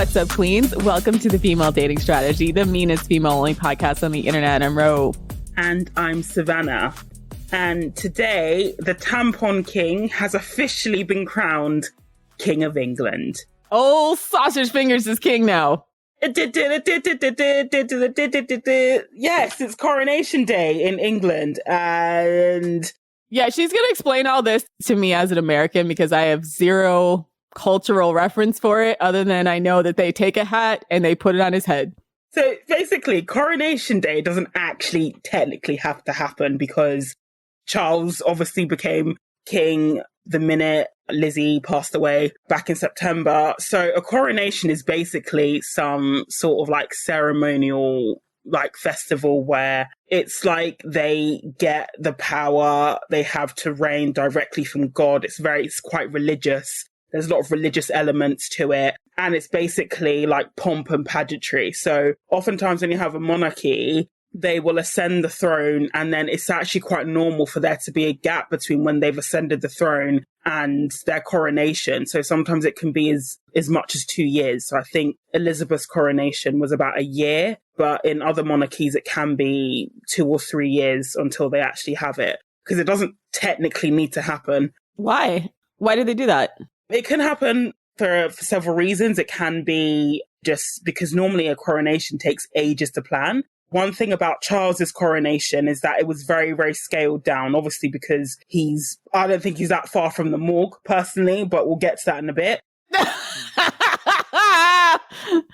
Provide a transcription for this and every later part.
What's up, queens? Welcome to the Female Dating Strategy, the meanest female-only podcast on the internet. I'm Ro. And I'm Savannah. And today, the Tampon King has officially been crowned King of England. Oh, Sausage Fingers is king now. Yes, it's coronation day in England. And yeah, she's going to explain all this to me as an American because I have zero cultural reference for it other than I know that they take a hat and they put it on his head. So basically, coronation day doesn't actually technically have to happen because Charles obviously became king the minute Lizzie passed away back in September. So a coronation is basically some sort of like ceremonial like festival where it's like they get the power they have to reign directly from God. It's quite religious. There's a lot of religious elements to it. And it's basically like pomp and pageantry. So oftentimes when you have a monarchy, they will ascend the throne, and then it's actually quite normal for there to be a gap between when they've ascended the throne and their coronation. So sometimes it can be as much as 2 years. So I think Elizabeth's coronation was about a year, but in other monarchies, it can be 2 or 3 years until they actually have it, because it doesn't technically need to happen. Why? Why did they do that? It can happen for several reasons. It can be just because normally a coronation takes ages to plan. One thing about Charles's coronation is that it was very, very scaled down, obviously, because I don't think he's that far from the morgue personally, but we'll get to that in a bit.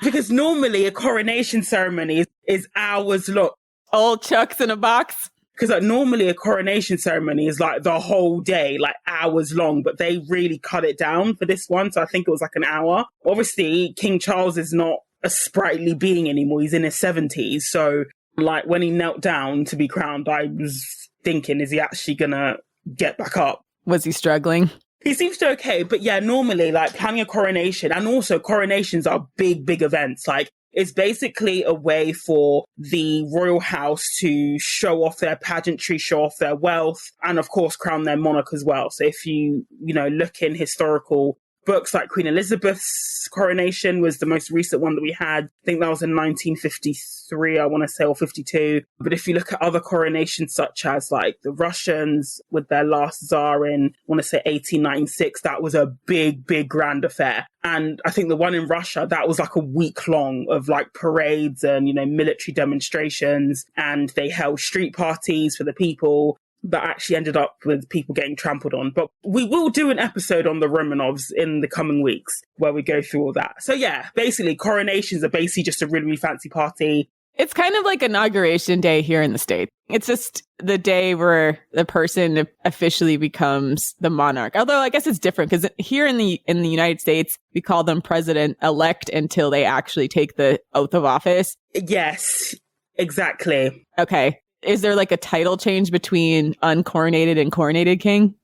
Because normally a coronation ceremony is hours long. Old Chuck's in a box. Because like, normally a coronation ceremony is like the whole day, like hours long, but they really cut it down for this one. So I think it was like an hour. Obviously, King Charles is not a sprightly being anymore. He's in his 70s. So like when he knelt down to be crowned, I was thinking, is he actually gonna get back up? Was he struggling? He seems to okay. But yeah, normally like planning a coronation, and also coronations are big, big events. Like it's basically a way for the royal house to show off their pageantry, show off their wealth, and of course crown their monarch as well. So if you look in historical books, like Queen Elizabeth's coronation was the most recent one that we had. I think that was in 1953, I want to say, or 52. But if you look at other coronations, such as like the Russians with their last Tsar in, I want to say 1896, that was a big, big grand affair. And I think the one in Russia, that was like a week long of like parades and, military demonstrations. And they held street parties for the people. That actually ended up with people getting trampled on. But we will do an episode on the Romanovs in the coming weeks where we go through all that. So yeah, basically coronations are basically just a really, really fancy party. It's kind of like inauguration day here in the States. It's just the day where the person officially becomes the monarch. Although I guess it's different because here in the United States, we call them president-elect until they actually take the oath of office. Yes, exactly. Okay. Is there like a title change between uncoronated and coronated king?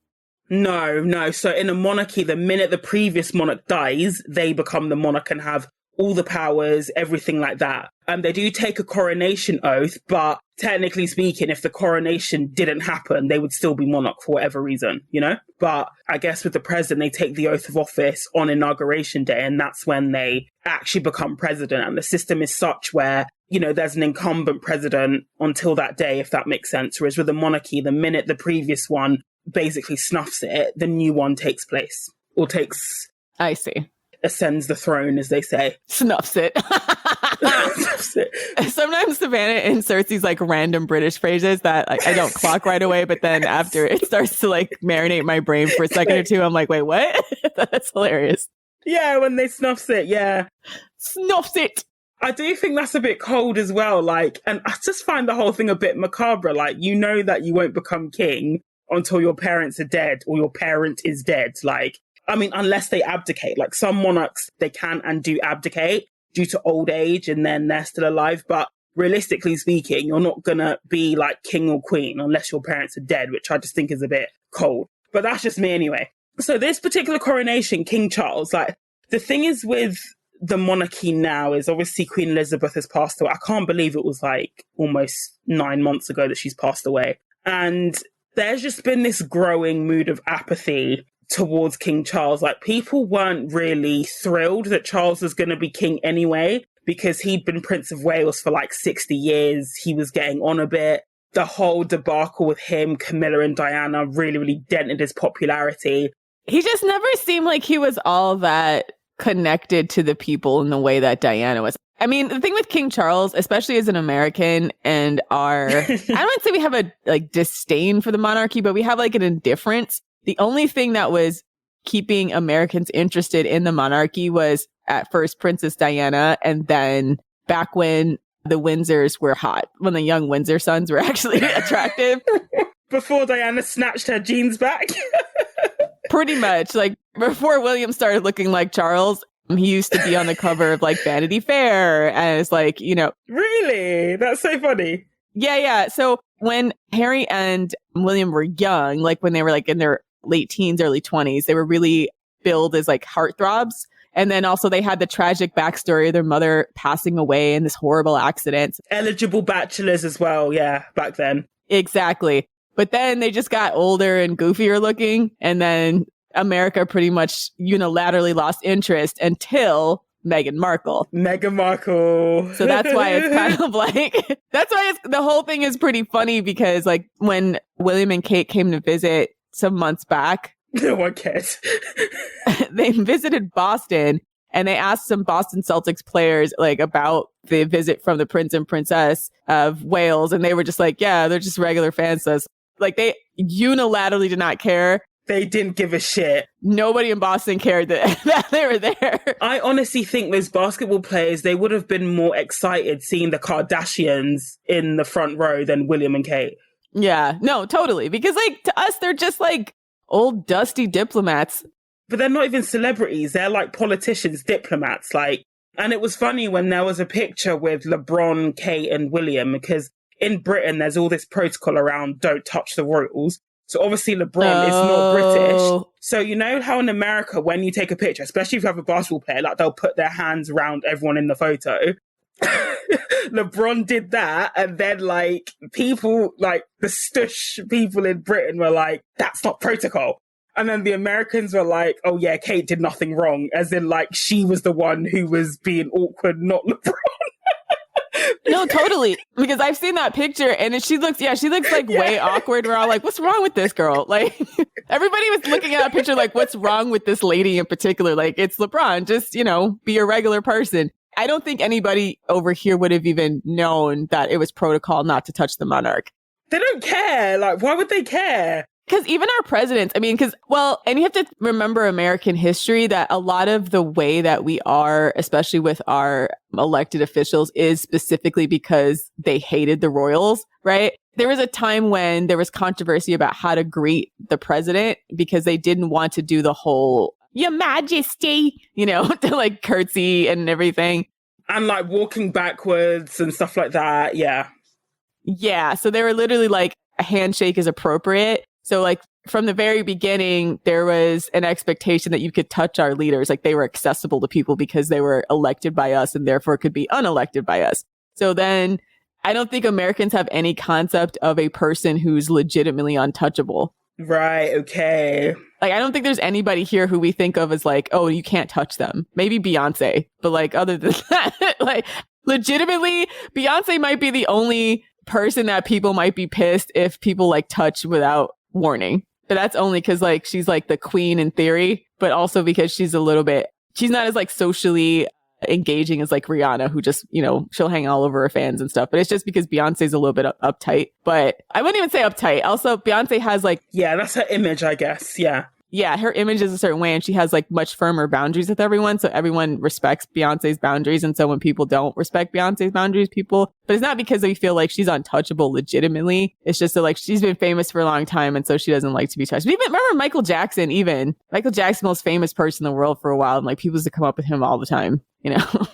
No. So in a monarchy, the minute the previous monarch dies, they become the monarch and have all the powers, everything like that. And they do take a coronation oath, but technically speaking, if the coronation didn't happen, they would still be monarch for whatever reason, But I guess with the president, they take the oath of office on inauguration day, and that's when they actually become president. And the system is such where, there's an incumbent president until that day, if that makes sense. Whereas with the monarchy, the minute the previous one basically snuffs it, the new one takes place or I see. Ascends the throne, as they say. Snuffs it. Sometimes Savannah inserts these like random British phrases that I don't clock right away, but then after it starts to like marinate my brain for a second or two, I'm like, wait, what? That's hilarious. Yeah, when they snuffs it, yeah. Snuffs it. I do think that's a bit cold as well, and I just find the whole thing a bit macabre. Like, that you won't become king until your parents are dead or your parent is dead. Unless they abdicate. Like some monarchs, they can and do abdicate due to old age and then they're still alive. But realistically speaking, you're not going to be like king or queen unless your parents are dead, which I just think is a bit cold. But that's just me anyway. So this particular coronation, King Charles, the thing is with the monarchy now is obviously Queen Elizabeth has passed away. I can't believe it was almost 9 months ago that she's passed away. And there's just been this growing mood of apathy towards King Charles. Like, people weren't really thrilled that Charles was going to be king anyway, because he'd been Prince of Wales for like 60 years. He was getting on a bit. The whole debacle with him, Camilla and Diana, really, really dented his popularity. He just never seemed like he was all that connected to the people in the way that Diana was. I mean, the thing with King Charles, especially as an American, and I don't say we have a like disdain for the monarchy, but we have like an indifference. The only thing that was keeping Americans interested in the monarchy was at first Princess Diana, and then back when the Windsors were hot, when the young Windsor sons were actually attractive. Before Diana snatched her jeans back. Pretty much. Like, before William started looking like Charles, he used to be on the cover of like Vanity Fair, and it's like, you know. Really? That's so funny. Yeah. So when Harry and William were young, like when they were like in their late teens, early 20s, they were really billed as like heartthrobs. And then also they had the tragic backstory of their mother passing away in this horrible accident. Eligible bachelors as well, yeah, back then. Exactly. But then they just got older and goofier looking. And then America pretty much unilaterally lost interest until Meghan Markle. Meghan Markle. So that's why it's kind of like, that's why the whole thing is pretty funny, because like when William and Kate came to visit some months back, no one cares. They visited Boston, and they asked some Boston Celtics players like about the visit from the Prince and Princess of Wales. And they were just like, yeah, they're just regular fans. So like, they unilaterally did not care. They didn't give a shit. Nobody in Boston cared that they were there. I honestly think those basketball players, they would have been more excited seeing the Kardashians in the front row than William and Kate. Yeah, no, totally. Because like, to us, they're just like old dusty diplomats. But they're not even celebrities. They're like politicians, diplomats. Like, and it was funny when there was a picture with LeBron, Kate, and William, because in Britain, there's all this protocol around don't touch the royals. So obviously LeBron is not British. So you know how in America, when you take a picture, especially if you have a basketball player, like they'll put their hands around everyone in the photo. LeBron did that, and then like people, like the stush people in Britain were like, that's not protocol. And then the Americans were like, oh yeah, Kate did nothing wrong. As in like, she was the one who was being awkward, not LeBron. No, totally. Because I've seen that picture, and she looks like way awkward. We're all like, what's wrong with this girl? Like, everybody was looking at that picture like, what's wrong with this lady in particular? Like, it's LeBron. Just, you know, be a regular person. I don't think anybody over here would have even known that it was protocol not to touch the monarch. They don't care. Like, why would they care? Because even our presidents, I mean, and you have to remember American history, that a lot of the way that we are, especially with our elected officials, is specifically because they hated the royals, right? There was a time when there was controversy about how to greet the president because they didn't want to do the whole, Your Majesty, you know, to like curtsy and everything. And like walking backwards and stuff like that. Yeah. Yeah. So they were literally like, a handshake is appropriate. So like from the very beginning, there was an expectation that you could touch our leaders. Like they were accessible to people because they were elected by us and therefore could be unelected by us. So then I don't think Americans have any concept of a person who's legitimately untouchable. Right. Okay. Like, I don't think there's anybody here who we think of as like, oh, you can't touch them. Maybe Beyonce. But like, other than that, like legitimately, Beyonce might be the only person that people might be pissed if people like touch without warning. But that's only because like she's like the queen in theory, but also because she's not as like socially engaging as like Rihanna, who just, you know, she'll hang all over her fans and stuff. But it's just because Beyonce's a little bit uptight. But I wouldn't even say uptight. Also, Beyonce has like, yeah, that's her image, I guess. Yeah, her image is a certain way, and she has like much firmer boundaries with everyone. So everyone respects Beyonce's boundaries. And so when people don't respect Beyonce's boundaries, but it's not because they feel like she's untouchable legitimately. It's just that like she's been famous for a long time. And so she doesn't like to be touched. But even remember Michael Jackson, Michael Jackson's the most famous person in the world for a while. And like people used to come up with him all the time, you know?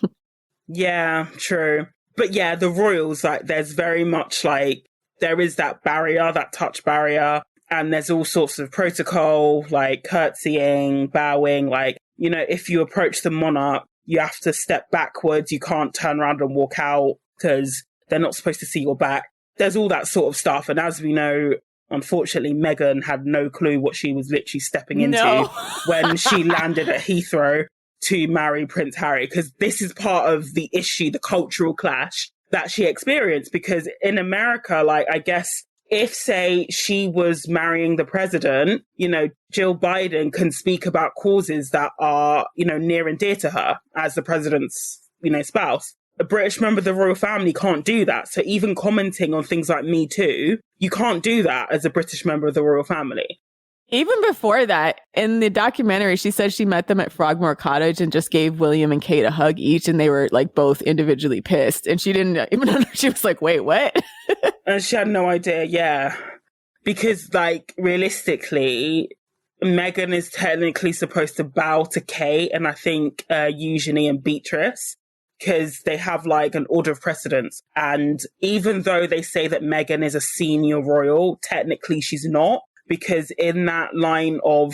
Yeah, true. But yeah, the royals, like there's very much like, there is that barrier, that touch barrier. And there's all sorts of protocol, like curtsying, bowing, like, you know, if you approach the monarch, you have to step backwards. You can't turn around and walk out because they're not supposed to see your back. There's all that sort of stuff. And as we know, Unfortunately, Meghan had no clue what she was literally stepping into No. when she landed at Heathrow to marry Prince Harry, because this is part of the issue, the cultural clash that she experienced. Because in America, like, I guess if, say, she was marrying the president, you know, Jill Biden can speak about causes that are, you know, near and dear to her as the president's, you know, spouse. A British member of the royal family can't do that. So even commenting on things like Me Too, you can't do that as a British member of the royal family. Even before that, in the documentary, she said she met them at Frogmore Cottage and just gave William and Kate a hug each, and they were like both individually pissed. And she didn't even she was like, wait, what? And she had no idea, yeah. Because, like, realistically, Meghan is technically supposed to bow to Kate and I think Eugenie and Beatrice, because they have like an order of precedence. And even though they say that Meghan is a senior royal, technically she's not. Because in that line of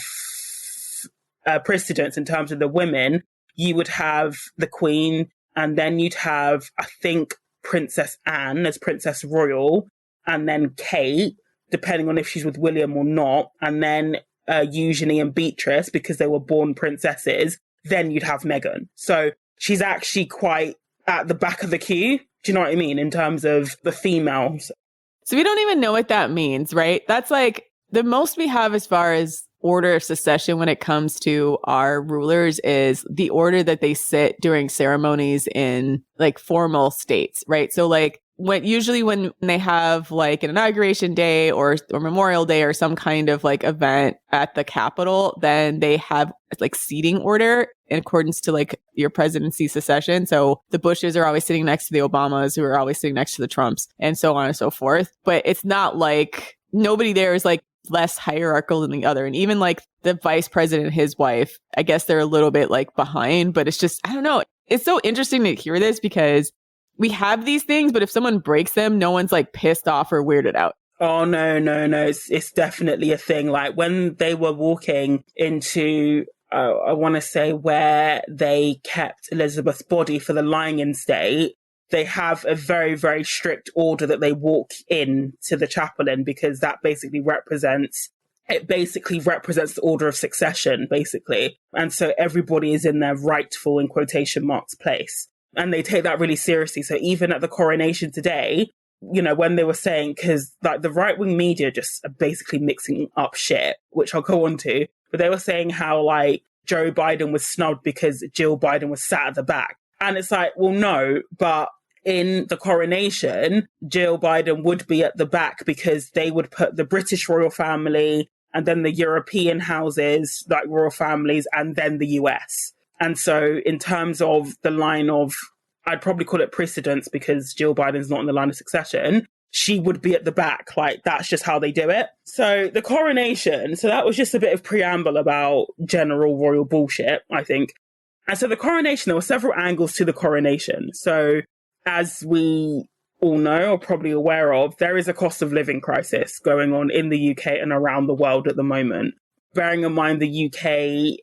precedence in terms of the women, you would have the Queen, and then you'd have, I think, Princess Anne as Princess Royal, and then Kate, depending on if she's with William or not, and then Eugenie and Beatrice, because they were born princesses, then you'd have Meghan. So she's actually quite at the back of the queue. Do you know what I mean? In terms of the females. So we don't even know what that means, right? That's like the most we have as far as order of succession when it comes to our rulers is the order that they sit during ceremonies in like formal states, right? So like when they have like an inauguration day or Memorial Day or some kind of like event at the Capitol, then they have like seating order in accordance to like your presidency succession. So the Bushes are always sitting next to the Obamas, who are always sitting next to the Trumps, and so on and so forth. But it's not like nobody there is like less hierarchical than the other. And even like the vice president and his wife, I guess they're a little bit like behind, but it's just, I don't know. It's so interesting to hear this because we have these things, but if someone breaks them, no one's like pissed off or weirded out. Oh, no. It's definitely a thing. Like when they were walking into, I want to say where they kept Elizabeth's body for the lying in state, they have a very, very strict order that they walk in to the chapel in, because that basically represents the order of succession, basically. And so everybody is in their rightful, in quotation marks, place. And they take that really seriously. So even at the coronation today, you know, when they were saying, because like the right-wing media just are basically mixing up shit, which I'll go on to, but they were saying how like Joe Biden was snubbed because Jill Biden was sat at the back. And it's like, well, no, but in the coronation, Jill Biden would be at the back because they would put the British royal family and then the European houses, like royal families, and then the US. And so in terms of the line of, I'd probably call it precedence because Jill Biden's not in the line of succession, she would be at the back. Like, that's just how they do it. So the coronation, so that was just a bit of preamble about general royal bullshit, I think. And so the coronation, there were several angles to the coronation. So as we all know, or probably aware of, there is a cost of living crisis going on in the UK and around the world at the moment. Bearing in mind the UK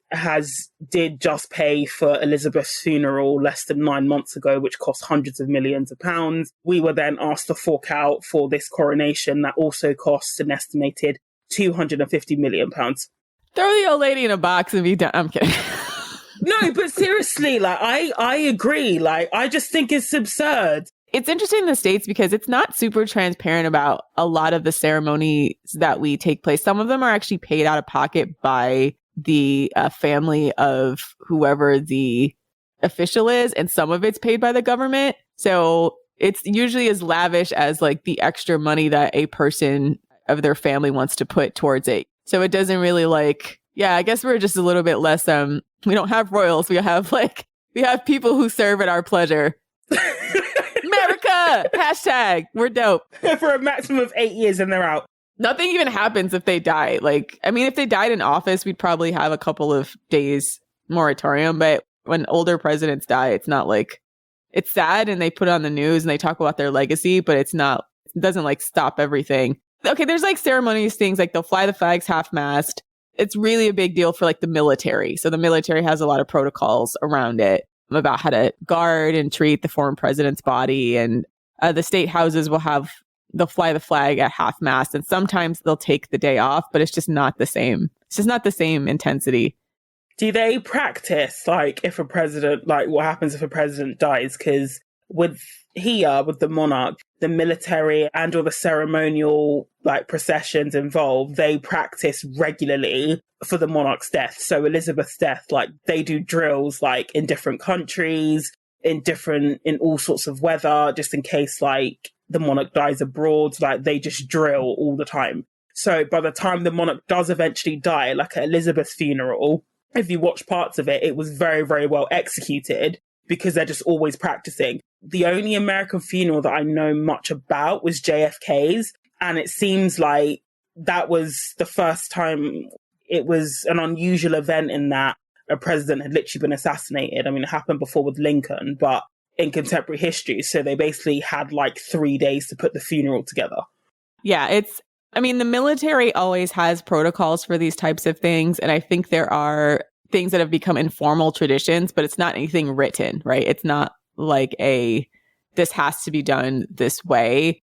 did just pay for Elizabeth's funeral less than 9 months ago, which cost hundreds of millions of pounds. We were then asked to fork out for this coronation that also costs an estimated £250 million. Throw the old lady in a box and be done. I'm kidding. No, but seriously, like, I agree. Like, I just think it's absurd. It's interesting in the States because it's not super transparent about a lot of the ceremonies that we take place. Some of them are actually paid out of pocket by the family of whoever the official is, and some of it's paid by the government. So it's usually as lavish as like the extra money that a person of their family wants to put towards it. So it doesn't really like, yeah, I guess we're just a little bit less, we don't have royals. We have people who serve at our pleasure. America! Hashtag, we're dope. For a maximum of 8 years and they're out. Nothing even happens if they die. Like, I mean, if they died in office, we'd probably have a couple of days moratorium. But when older presidents die, it's not like, it's sad and they put it on the news and they talk about their legacy, but it doesn't like stop everything. Okay, there's like ceremonies, things like they'll fly the flags half-mast. It's really a big deal for like the military. So the military has a lot of protocols around it about how to guard and treat the former president's body. And the state houses will have they'll fly the flag at half mast, and sometimes they'll take the day off, but it's just not the same. It's just not the same intensity. Do they practice, like, if a president, like, what happens if a president dies? Because with the monarch, the military and all the ceremonial, like, processions involved, they practice regularly for the monarch's death. So Elizabeth's death, like, they do drills, like, in different countries, in all sorts of weather, just in case, like, the monarch dies abroad. Like, they just drill all the time. So by the time the monarch does eventually die, like at Elizabeth's funeral, if you watch parts of it, it was very, very well executed because they're just always practicing. The only American funeral that I know much about was JFK's. And it seems like that was the first time. It was an unusual event in that a president had literally been assassinated. I mean, it happened before with Lincoln, but in contemporary history. So they basically had like 3 days to put the funeral together. Yeah, I mean, the military always has protocols for these types of things. And I think there are things that have become informal traditions, but it's not anything written, right? It's not like this has to be done this way,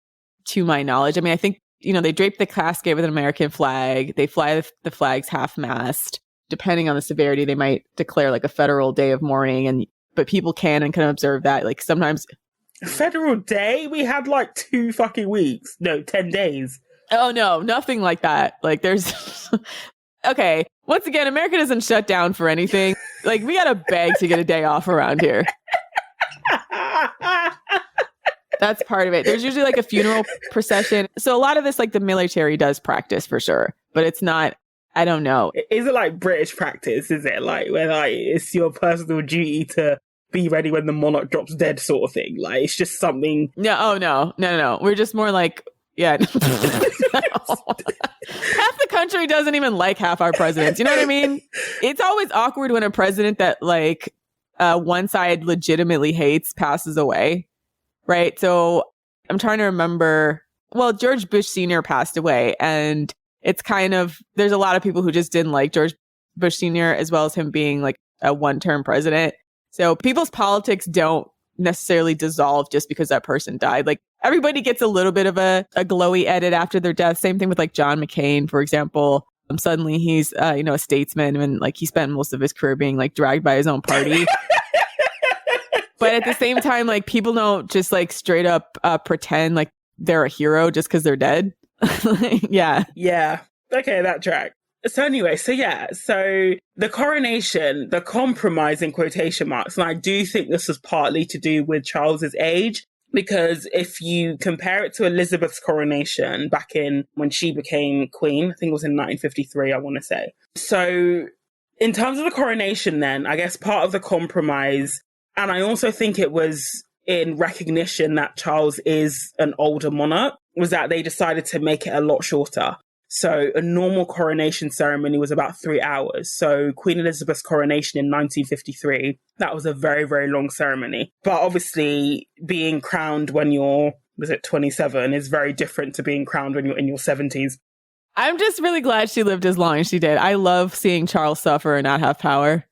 to my knowledge. I mean, I think, they drape the casket with an American flag. They fly the flags half-mast. Depending on the severity, they might declare like a federal day of mourning, but people can observe that. Like sometimes... Federal day? We had like 2 fucking weeks. No, 10 days. Oh, no, nothing like that. Like there's... Okay, once again, America doesn't shut down for anything. Like we gotta beg to get a day off around here. That's part of it. There's usually like a funeral procession. So a lot of this, like the military does practice for sure, but it's not, I don't know. Is it like British practice? Is it like where like it's your personal duty to be ready when the monarch drops dead sort of thing? Like it's just something. No, oh no. We're just more like, yeah. Half the country doesn't even like half our presidents. You know what I mean? It's always awkward when a president that like one side legitimately hates passes away. Right. So I'm trying to remember. Well, George Bush Sr. passed away, and it's kind of, there's a lot of people who just didn't like George Bush Sr. as well as him being like a one-term president. So people's politics don't necessarily dissolve just because that person died. Like everybody gets a little bit of a glowy edit after their death. Same thing with like John McCain, for example. Suddenly he's, a statesman, and like he spent most of his career being like dragged by his own party. But at the same time, like people don't just like straight up pretend like they're a hero just because they're dead. Yeah. Yeah. Okay, that track. So anyway, so the coronation, the compromise in quotation marks, and I do think this was partly to do with Charles's age, because if you compare it to Elizabeth's coronation back in when she became queen, I think it was in 1953, I want to say. So in terms of the coronation then, I guess part of the compromise, and I also think it was in recognition that Charles is an older monarch, was that they decided to make it a lot shorter. So a normal coronation ceremony was about 3 hours. So Queen Elizabeth's coronation in 1953, that was a very, very long ceremony. But obviously being crowned when you're, 27 is very different to being crowned when you're in your 70s. I'm just really glad she lived as long as she did. I love seeing Charles suffer and not have power.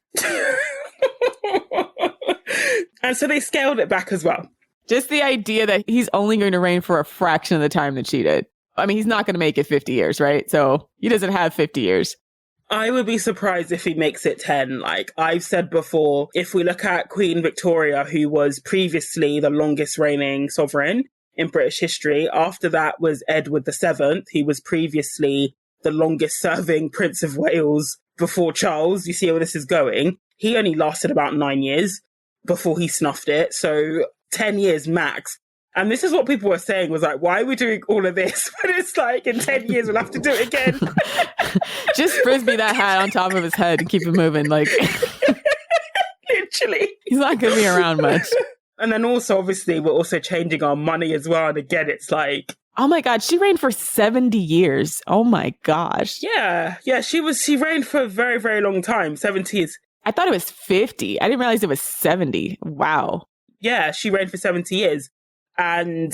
And so they scaled it back as well. Just the idea that he's only going to reign for a fraction of the time that she did. I mean, he's not going to make it 50 years, right? So he doesn't have 50 years. I would be surprised if he makes it 10. Like I've said before, if we look at Queen Victoria, who was previously the longest reigning sovereign in British history, after that was Edward VII. He was previously the longest serving Prince of Wales before Charles. You see where this is going? He only lasted about 9 years before he snuffed it. So 10 years max. And this is what people were saying was like, why are we doing all of this? But it's like in 10 years, we'll have to do it again. Just frisbee that hat on top of his head and keep it moving. Like, literally. He's not going to be around much. And then also, obviously, we're also changing our money as well. And again, it's like, oh my God, she reigned for 70 years. Oh my gosh. Yeah. Yeah. She reigned for a very, very long time. 70 is. I thought it was 50. I didn't realize it was 70. Wow. Yeah. She reigned for 70 years. And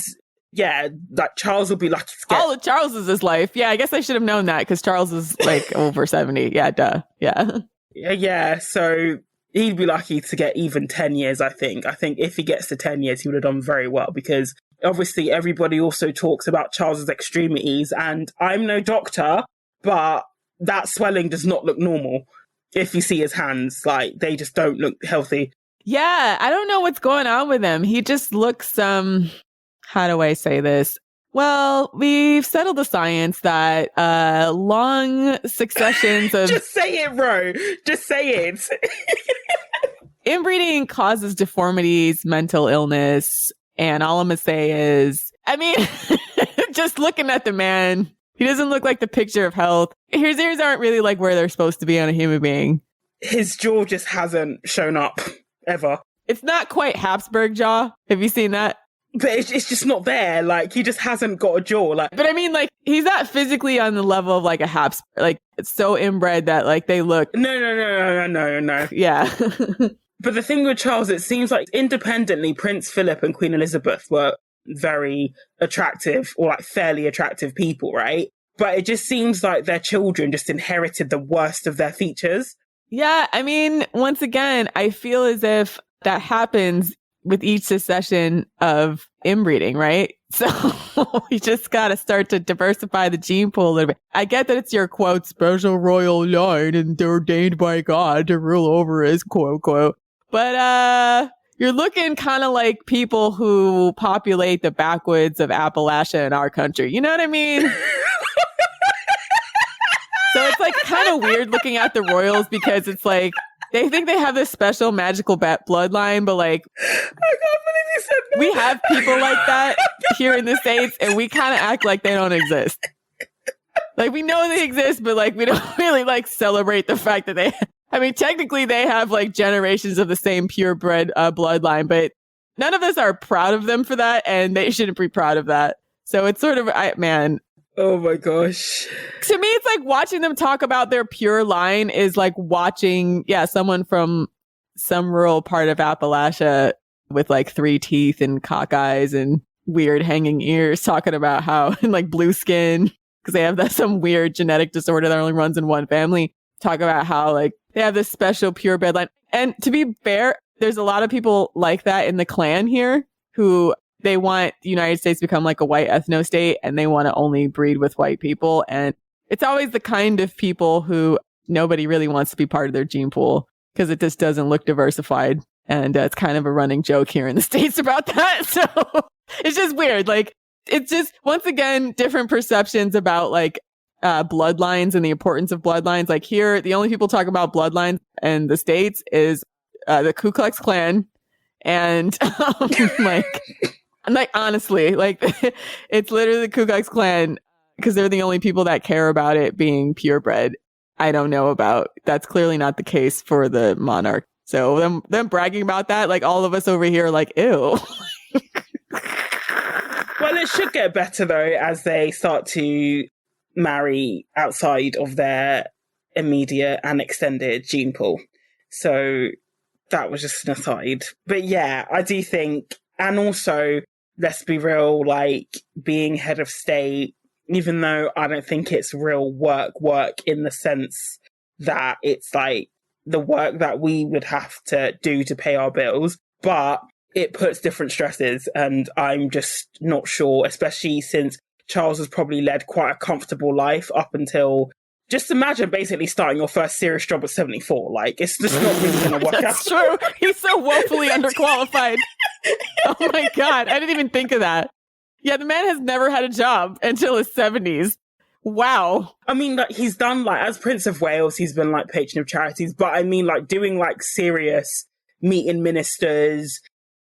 yeah, like Charles will be lucky to get. All of Charles is his life. Yeah. I guess I should have known that because Charles is like over 70. Yeah. Duh. Yeah. Yeah. So he'd be lucky to get even 10 years, I think. I think if he gets to 10 years, he would have done very well because Obviously, everybody also talks about Charles's extremities, and I'm no doctor, but that swelling does not look normal. If you see his hands, like, they just don't look healthy. Yeah, I don't know what's going on with him. He just looks, how do I say this? Well, we've settled the science that long successions of Just say it, bro. Just say it. inbreeding causes deformities, mental illness, and all I'm gonna say is, I mean, just looking at the man, he doesn't look like the picture of health. His ears aren't really like where they're supposed to be on a human being. His jaw just hasn't shown up ever. It's not quite Habsburg jaw. Have you seen that? But it's just not there. Like, he just hasn't got a jaw. Like, but I mean, like, he's not physically on the level of like a Habsburg. Like, it's so inbred that like they look. No. Yeah. But the thing with Charles, it seems like independently, Prince Philip and Queen Elizabeth were very attractive, or like fairly attractive people, right? But it just seems like their children just inherited the worst of their features. Yeah. I mean, once again, I feel as if that happens with each succession of inbreeding, right? So we just got to start to diversify the gene pool a little bit. I get that it's your quote, special royal line and they're ordained by God to rule over us, quote, quote. But you're looking kind of like people who populate the backwoods of Appalachia in our country. You know what I mean? So it's like kind of weird looking at the royals because it's like, they think they have this special magical bloodline, but like, I can't believe you said that. We have people like that here in the States, and we kind of act like they don't exist. Like, we know they exist, but like, we don't really like celebrate the fact that they, I mean, technically they have like generations of the same purebred bloodline, but none of us are proud of them for that, and they shouldn't be proud of that. So it's sort of, man. Oh my gosh. To me, it's like watching them talk about their pure line is like watching, someone from some rural part of Appalachia with like 3 teeth and cock eyes and weird hanging ears talking about how, and like blue skin, because they have some weird genetic disorder that only runs in one family, talk about how like they have this special purebred line. And to be fair, there's a lot of people like that in the clan here who they want the United States to become like a white ethno state, and they want to only breed with white people. And it's always the kind of people who nobody really wants to be part of their gene pool because it just doesn't look diversified. And it's kind of a running joke here in the States about that. So it's just weird. Like, it's just, once again, different perceptions about like bloodlines and the importance of bloodlines. Like here, the only people talk about bloodlines in the States is the Ku Klux Klan. And like, honestly, like, it's literally the Ku Klux Klan because they're the only people that care about it being purebred. I don't know about. That's clearly not the case for the monarch. So them bragging about that, like all of us over here are like, ew. Well, it should get better though as they start to marry outside of their immediate and extended gene pool. So that was just an aside. But yeah, I do think, and also, let's be real, like being head of state, even though I don't think it's real work in the sense that it's like the work that we would have to do to pay our bills, but it puts different stresses. And I'm just not sure, especially since Charles has probably led quite a comfortable life up until, just imagine basically starting your first serious job at 74. Like, it's just not really going to work out. That's true. He's so woefully underqualified. Oh my God. I didn't even think of that. Yeah, the man has never had a job until his 70s. Wow. I mean, like, he's done, like, as Prince of Wales, he's been, like, patron of charities, but I mean, like, doing, like, serious meeting ministers,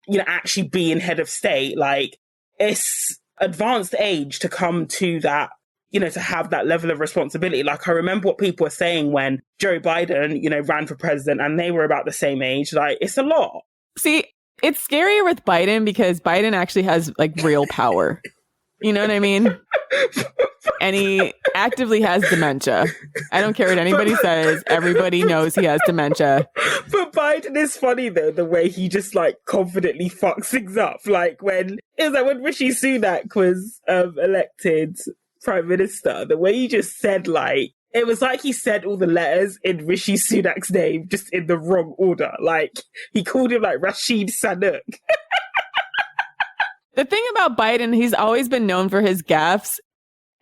you know, actually being head of state, like, it's advanced age to come to that, you know, to have that level of responsibility. Like, I remember what people were saying when Joe Biden, you know, ran for president and they were about the same age. Like, it's a lot. See, it's scarier with Biden because Biden actually has like real power. You know what I mean? And he actively has dementia. I don't care what anybody says. Everybody knows he has dementia. But Biden is funny though, the way he just like confidently fucks things up. Like when Rishi Sunak was elected prime minister, the way he just said like, it was like he said all the letters in Rishi Sunak's name just in the wrong order. Like he called him like Rashid Sunak. The thing about Biden, he's always been known for his gaffes,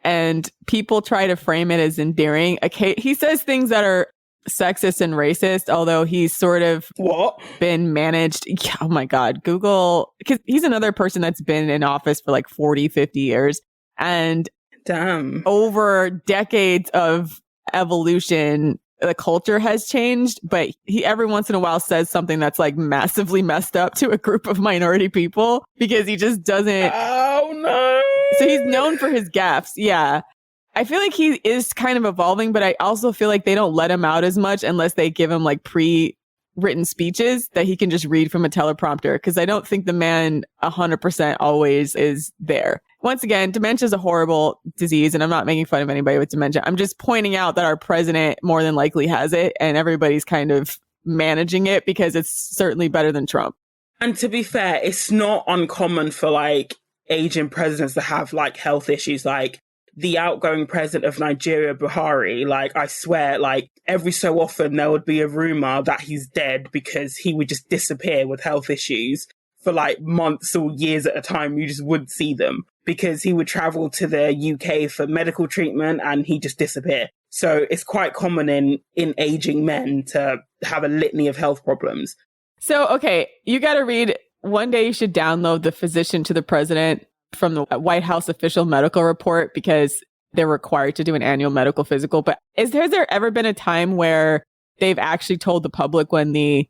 and people try to frame it as endearing. Okay, he says things that are sexist and racist, although he's sort of been managed. Yeah, oh my God, Google, because he's another person that's been in office for like 40, 50 years. And damn, over decades of evolution, the culture has changed, but he every once in a while says something that's like massively messed up to a group of minority people because he just doesn't. Oh no. So he's known for his gaffes. Yeah. I feel like he is kind of evolving, but I also feel like they don't let him out as much unless they give him like pre-written speeches that he can just read from a teleprompter. Because I don't think the man 100% always is there. Once again, dementia is a horrible disease, and I'm not making fun of anybody with dementia. I'm just pointing out that our president more than likely has it, and everybody's kind of managing it because it's certainly better than Trump. And to be fair, it's not uncommon for like aging presidents to have like health issues. Like the outgoing president of Nigeria, Buhari, like I swear, like every so often there would be a rumor that he's dead because he would just disappear with health issues for like months or years at a time. You just wouldn't see them because he would travel to the UK for medical treatment and he'd just disappear. So it's quite common in aging men to have a litany of health problems. So, okay, you got to read. One day you should download the Physician to the President from the White House official medical report because they're required to do an annual medical physical. But has there ever been a time where they've actually told the public when the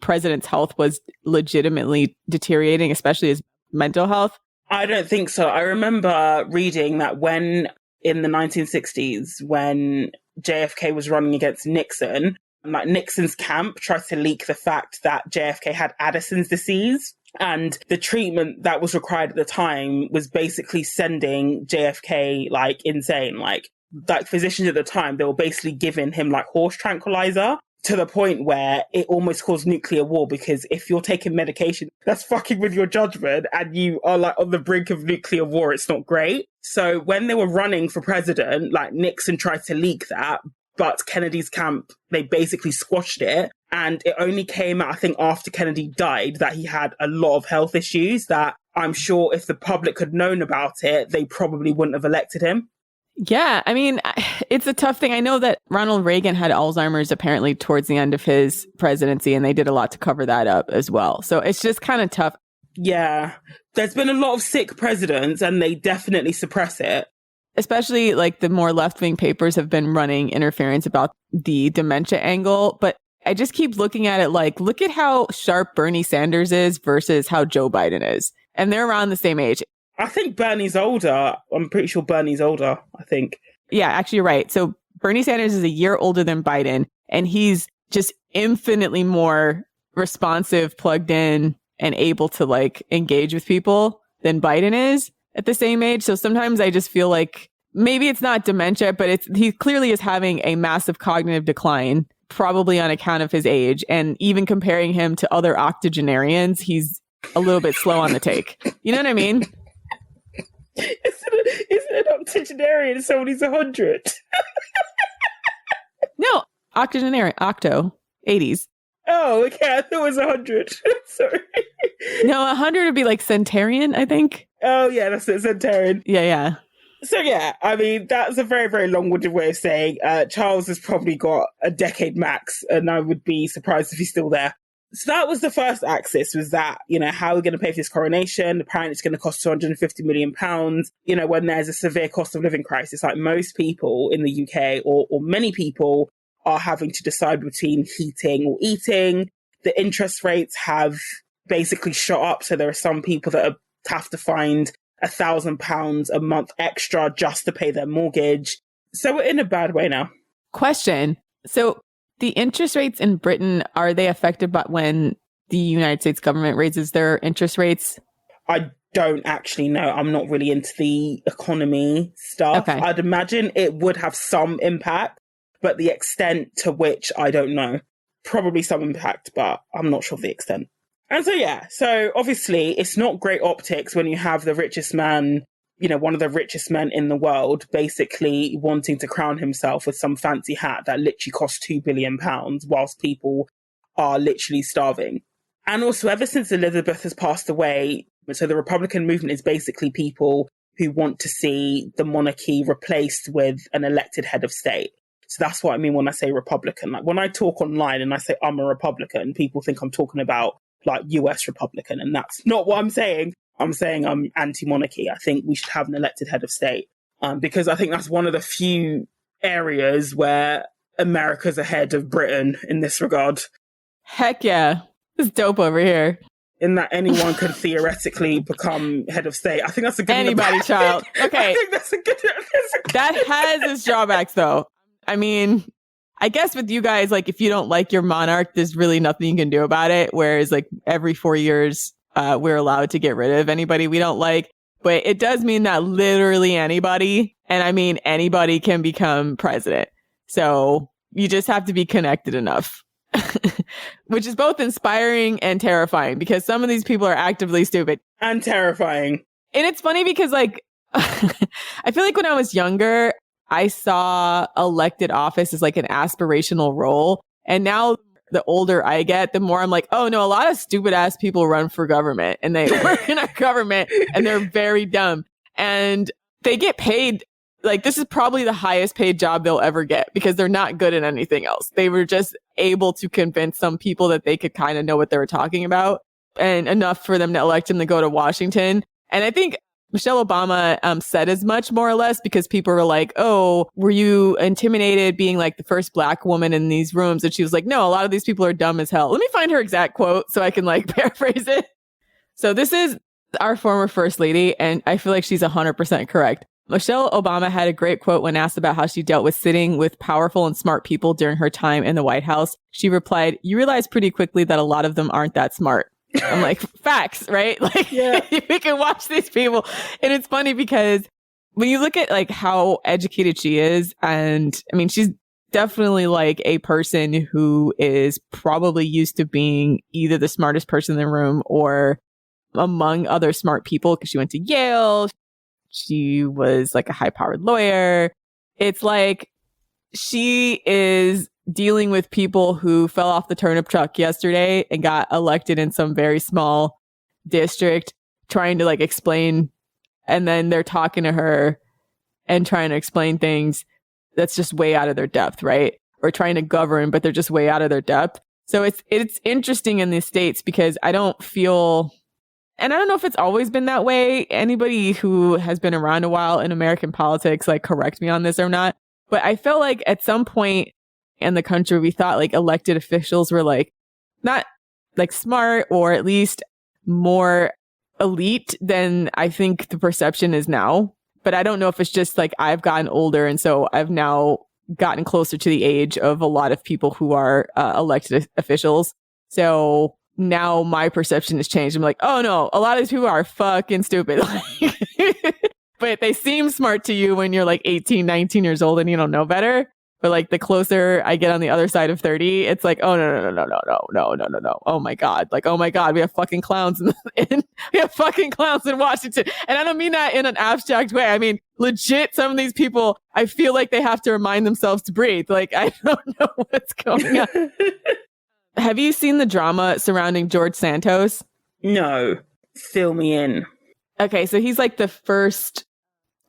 president's health was legitimately deteriorating, especially his mental health? I don't think so. I remember reading that when in the 1960s, when JFK was running against Nixon, like Nixon's camp tried to leak the fact that JFK had Addison's disease. And the treatment that was required at the time was basically sending JFK like insane. Like physicians at the time, they were basically giving him like horse tranquilizer to the point where it almost caused nuclear war, because if you're taking medication, that's fucking with your judgment and you are like on the brink of nuclear war, it's not great. So when they were running for president, like Nixon tried to leak that, but Kennedy's camp, they basically squashed it. And it only came out, I think, after Kennedy died that he had a lot of health issues that I'm sure if the public had known about it, they probably wouldn't have elected him. Yeah, I mean, it's a tough thing. I know that Ronald Reagan had Alzheimer's apparently towards the end of his presidency, and they did a lot to cover that up as well. So it's just kind of tough. Yeah, there's been a lot of sick presidents, and they definitely suppress it. Especially like the more left-wing papers have been running interference about the dementia angle. But I just keep looking at it like, look at how sharp Bernie Sanders is versus how Joe Biden is. And they're around the same age. I think Bernie's older. I'm pretty sure Bernie's older, I think. Yeah, actually, you're right. So Bernie Sanders is a year older than Biden, and he's just infinitely more responsive, plugged in, and able to like engage with people than Biden is at the same age. So sometimes I just feel like maybe it's not dementia, but he clearly is having a massive cognitive decline, probably on account of his age. And even comparing him to other octogenarians, he's a little bit slow on the take. You know what I mean? Isn't an octogenarian someone who's 100? No, octogenarian, 80s. Oh, okay. I thought it was 100. Sorry. No, 100 would be like centenarian, I think. Oh, yeah, that's it, centenarian. Yeah. So, yeah, I mean, that's a very, very long-winded way of saying Charles has probably got a decade max, and I would be surprised if he's still there. So that was the first axis, was that, how are we going to pay for this coronation? Apparently it's going to cost £250 million, when there's a severe cost of living crisis. Like most people in the UK, or many people, are having to decide between heating or eating. The interest rates have basically shot up. So there are some people that have to find £1,000 a month extra just to pay their mortgage. So we're in a bad way now. Question. So the interest rates in Britain, are they affected by when the United States government raises their interest rates? I don't actually know. I'm not really into the economy stuff. Okay. I'd imagine it would have some impact, but the extent to which, I don't know. Probably some impact, but I'm not sure of the extent. And so obviously it's not great optics when you have the richest man, one of the richest men in the world, basically wanting to crown himself with some fancy hat that literally costs £2 billion whilst people are literally starving. And also, ever since Elizabeth has passed away, So the Republican movement is basically people who want to see the monarchy replaced with an elected head of state. So that's what I mean when I say Republican. Like when I talk online and I say I'm a Republican, people think I'm talking about like US Republican, and that's not what I'm saying. I'm saying I'm anti-monarchy. I think we should have an elected head of state, because I think that's one of the few areas where America's ahead of Britain in this regard. Heck yeah. It's dope over here. In that anyone could theoretically become head of state. I think that's a good anybody child. Okay. I think that's a good that has its drawbacks though. I mean, I guess with you guys, like if you don't like your monarch, there's really nothing you can do about it. Whereas like every 4 years, we're allowed to get rid of anybody we don't like. But it does mean that literally anybody, and I mean anybody, can become president. So you just have to be connected enough. Which is both inspiring and terrifying because some of these people are actively stupid. And terrifying. And it's funny because like, I feel like when I was younger, I saw elected office as like an aspirational role. And now the older I get, the more I'm like, oh no, a lot of stupid ass people run for government and they work in our government and they're very dumb and they get paid. Like this is probably the highest paid job they'll ever get because they're not good at anything else. They were just able to convince some people that they could kind of know what they were talking about and enough for them to elect him to go to Washington. And I think Michelle Obama said as much, more or less, because people were like, oh, were you intimidated being like the first Black woman in these rooms? And she was like, no, a lot of these people are dumb as hell. Let me find her exact quote so I can like paraphrase it. So this is our former first lady, and I feel like she's 100% correct. Michelle Obama had a great quote when asked about how she dealt with sitting with powerful and smart people during her time in the White House. She replied, you realize pretty quickly that a lot of them aren't that smart. I'm like, facts, right? Like, yeah. We can watch these people. And it's funny because when you look at like how educated she is, and I mean, she's definitely like a person who is probably used to being either the smartest person in the room or among other smart people because she went to Yale. She was like a high-powered lawyer. It's like she is dealing with people who fell off the turnip truck yesterday and got elected in some very small district, trying to like explain, and then they're talking to her and trying to explain things that's just way out of their depth, right? Or trying to govern, but they're just way out of their depth. So it's interesting in the States because I don't feel, and I don't know if it's always been that way. Anybody who has been around a while in American politics, like correct me on this or not. But I felt like at some point in the country, we thought like elected officials were like not like smart or at least more elite than I think the perception is now. But I don't know if it's just like I've gotten older. And so I've now gotten closer to the age of a lot of people who are elected officials. So now my perception has changed. I'm like, oh no, a lot of these people are fucking stupid. But they seem smart to you when you're like 18, 19 years old and you don't know better. But like the closer I get on the other side of 30, it's like, oh no. Oh my God. Like, oh my God, we have fucking clowns we have fucking clowns in Washington. And I don't mean that in an abstract way. I mean, legit, some of these people, I feel like they have to remind themselves to breathe. Like, I don't know what's going on. Have you seen the drama surrounding George Santos? No. Fill me in. Okay, so he's like the first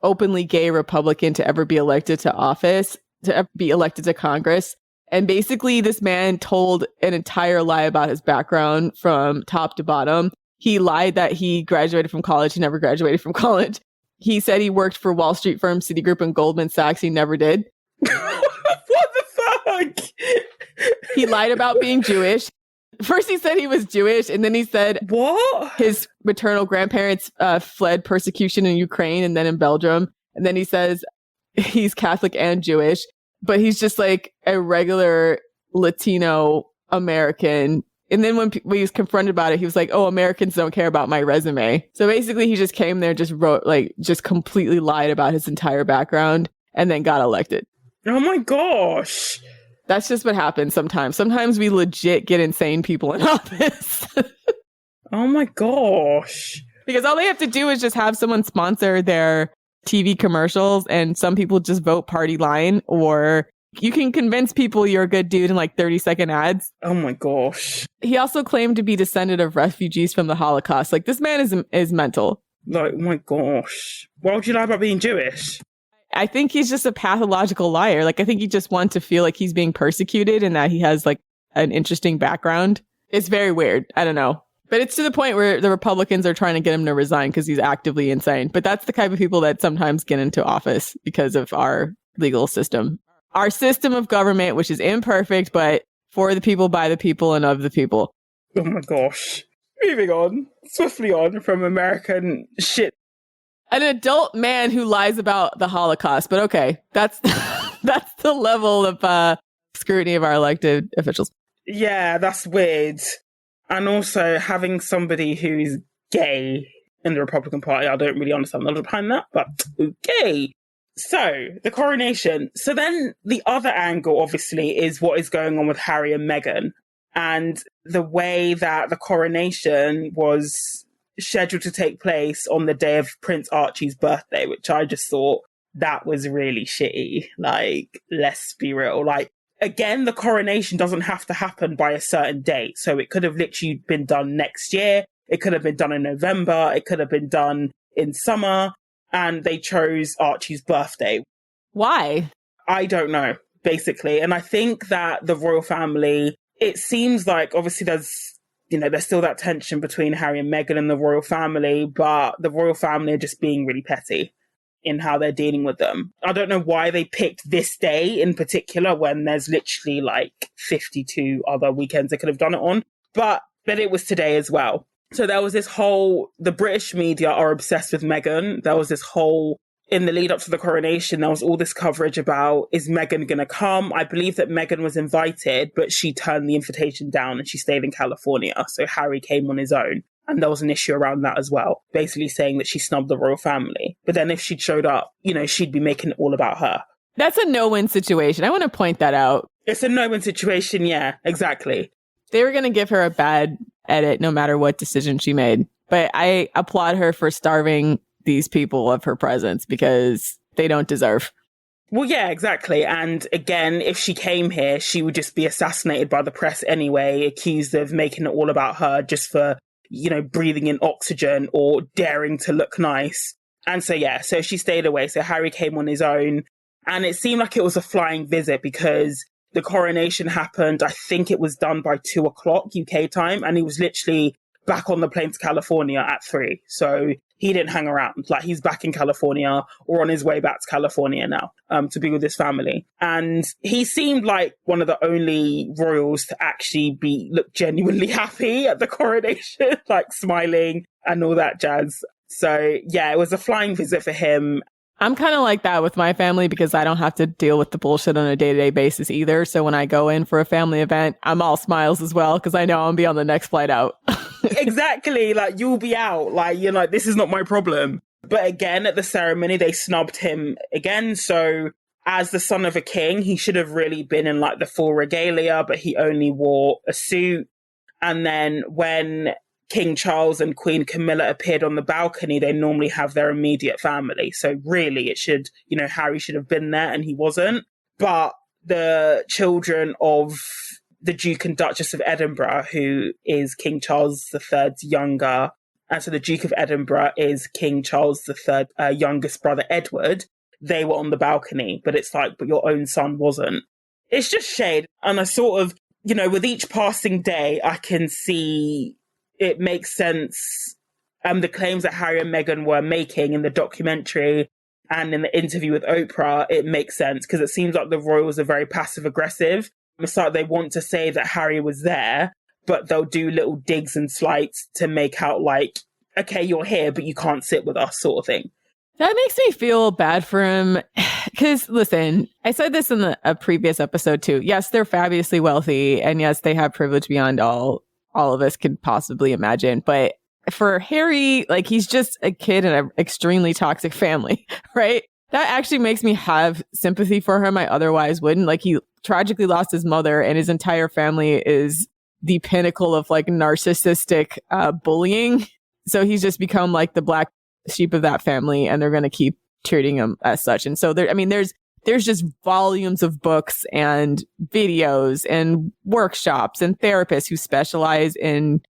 openly gay Republican to ever be elected to office, to be elected to Congress. And basically, this man told an entire lie about his background from top to bottom. He lied that he graduated from college. He never graduated from college. He said he worked for Wall Street firm Citigroup and Goldman Sachs. He never did. What the fuck? He lied about being Jewish. First, he said he was Jewish, and then he said what? His maternal grandparents fled persecution in Ukraine and then in Belgium. And then he says he's Catholic and Jewish, but he's just like a regular Latino American. And then when he was confronted about it, he was like, oh, Americans don't care about my resume. So basically, he just came there, just wrote, like, just completely lied about his entire background and then got elected. Oh my gosh. That's just what happens sometimes. Sometimes we legit get insane people in office. Oh my gosh. Because all they have to do is just have someone sponsor their TV commercials, and some people just vote party line, or You can convince people you're a good dude in like 30-second ads. Oh my gosh. He also claimed to be descendant of refugees from the Holocaust. Like, this man is mental. Like, oh my gosh. Why would you lie about being Jewish? I think he's just a pathological liar. Like, I think he just wants to feel like he's being persecuted and that he has like an interesting background. It's very weird. I don't know. But it's to the point where the Republicans are trying to get him to resign because he's actively insane. But that's the type of people that sometimes get into office because of our legal system. Our system of government, which is imperfect, but for the people, by the people, and of the people. Oh my gosh. Moving on, swiftly on from American shit. An adult man who lies about the Holocaust. But okay, that's that's the level of scrutiny of our elected officials. Yeah, that's weird. And also having somebody who's gay in the Republican Party, I don't really understand the logic behind that, but okay. So, the coronation. So then the other angle, obviously, is what is going on with Harry and Meghan. And the way that the coronation was scheduled to take place on the day of Prince Archie's birthday, which I just thought that was really shitty. Like, let's be real. Like, again, the coronation doesn't have to happen by a certain date. So it could have literally been done next year. It could have been done in November. It could have been done in summer. And they chose Archie's birthday. Why? I don't know, basically. And I think that the royal family, it seems like obviously there's still that tension between Harry and Meghan and the royal family, but the royal family are just being really petty in how they're dealing with them. I don't know why they picked this day in particular when there's literally like 52 other weekends they could have done it on. But it was today as well. So there was this whole, the British media are obsessed with Meghan. There was this whole, in the lead up to the coronation, there was all this coverage about, is Meghan going to come? I believe that Meghan was invited, but she turned the invitation down and she stayed in California. So Harry came on his own. And there was an issue around that as well, basically saying that she snubbed the royal family. But then if she'd showed up, she'd be making it all about her. That's a no-win situation. I want to point that out. It's a no-win situation, yeah, exactly. They were going to give her a bad edit no matter what decision she made. But I applaud her for starving these people of her presence because they don't deserve. Well, yeah, exactly. And again, if she came here, she would just be assassinated by the press anyway, accused of making it all about her just for, breathing in oxygen or daring to look nice. And so she stayed away. So Harry came on his own. And it seemed like it was a flying visit because the coronation happened, I think it was done by 2:00 UK time. And he was literally back on the plane to California at 3. So he didn't hang around. Like, he's back in California or on his way back to California now to be with his family. And he seemed like one of the only royals to actually look genuinely happy at the coronation, like smiling and all that jazz. So yeah, it was a flying visit for him. I'm kind of like that with my family because I don't have to deal with the bullshit on a day-to-day basis either. So when I go in for a family event, I'm all smiles as well because I know I'll be on the next flight out. Exactly. Like, you'll be out. Like, you're like, this is not my problem. But again, at the ceremony, they snubbed him again. So as the son of a king, he should have really been in like the full regalia, but he only wore a suit. And then when King Charles and Queen Camilla appeared on the balcony, they normally have their immediate family. So really it should, Harry should have been there and he wasn't. But the children of the Duke and Duchess of Edinburgh, who is King Charles III's younger, and so the Duke of Edinburgh is King Charles III's youngest brother, Edward, they were on the balcony. But it's like, but your own son wasn't. It's just shade. And I sort of, with each passing day, I can see it makes sense. The claims that Harry and Meghan were making in the documentary and in the interview with Oprah, it makes sense because it seems like the royals are very passive aggressive. It's like they want to say that Harry was there, but they'll do little digs and slights to make out like, okay, you're here, but you can't sit with us, sort of thing. That makes me feel bad for him. Because, listen, I said this in a previous episode too. Yes, they're fabulously wealthy. And yes, they have privilege beyond all of us could possibly imagine. But for Harry, like, he's just a kid in an extremely toxic family, right? That actually makes me have sympathy for him. I otherwise wouldn't. Like, he tragically lost his mother and his entire family is the pinnacle of like narcissistic bullying. So he's just become like the black sheep of that family and they're going to keep treating him as such. And so there's there's just volumes of books and videos and workshops and therapists who specialize in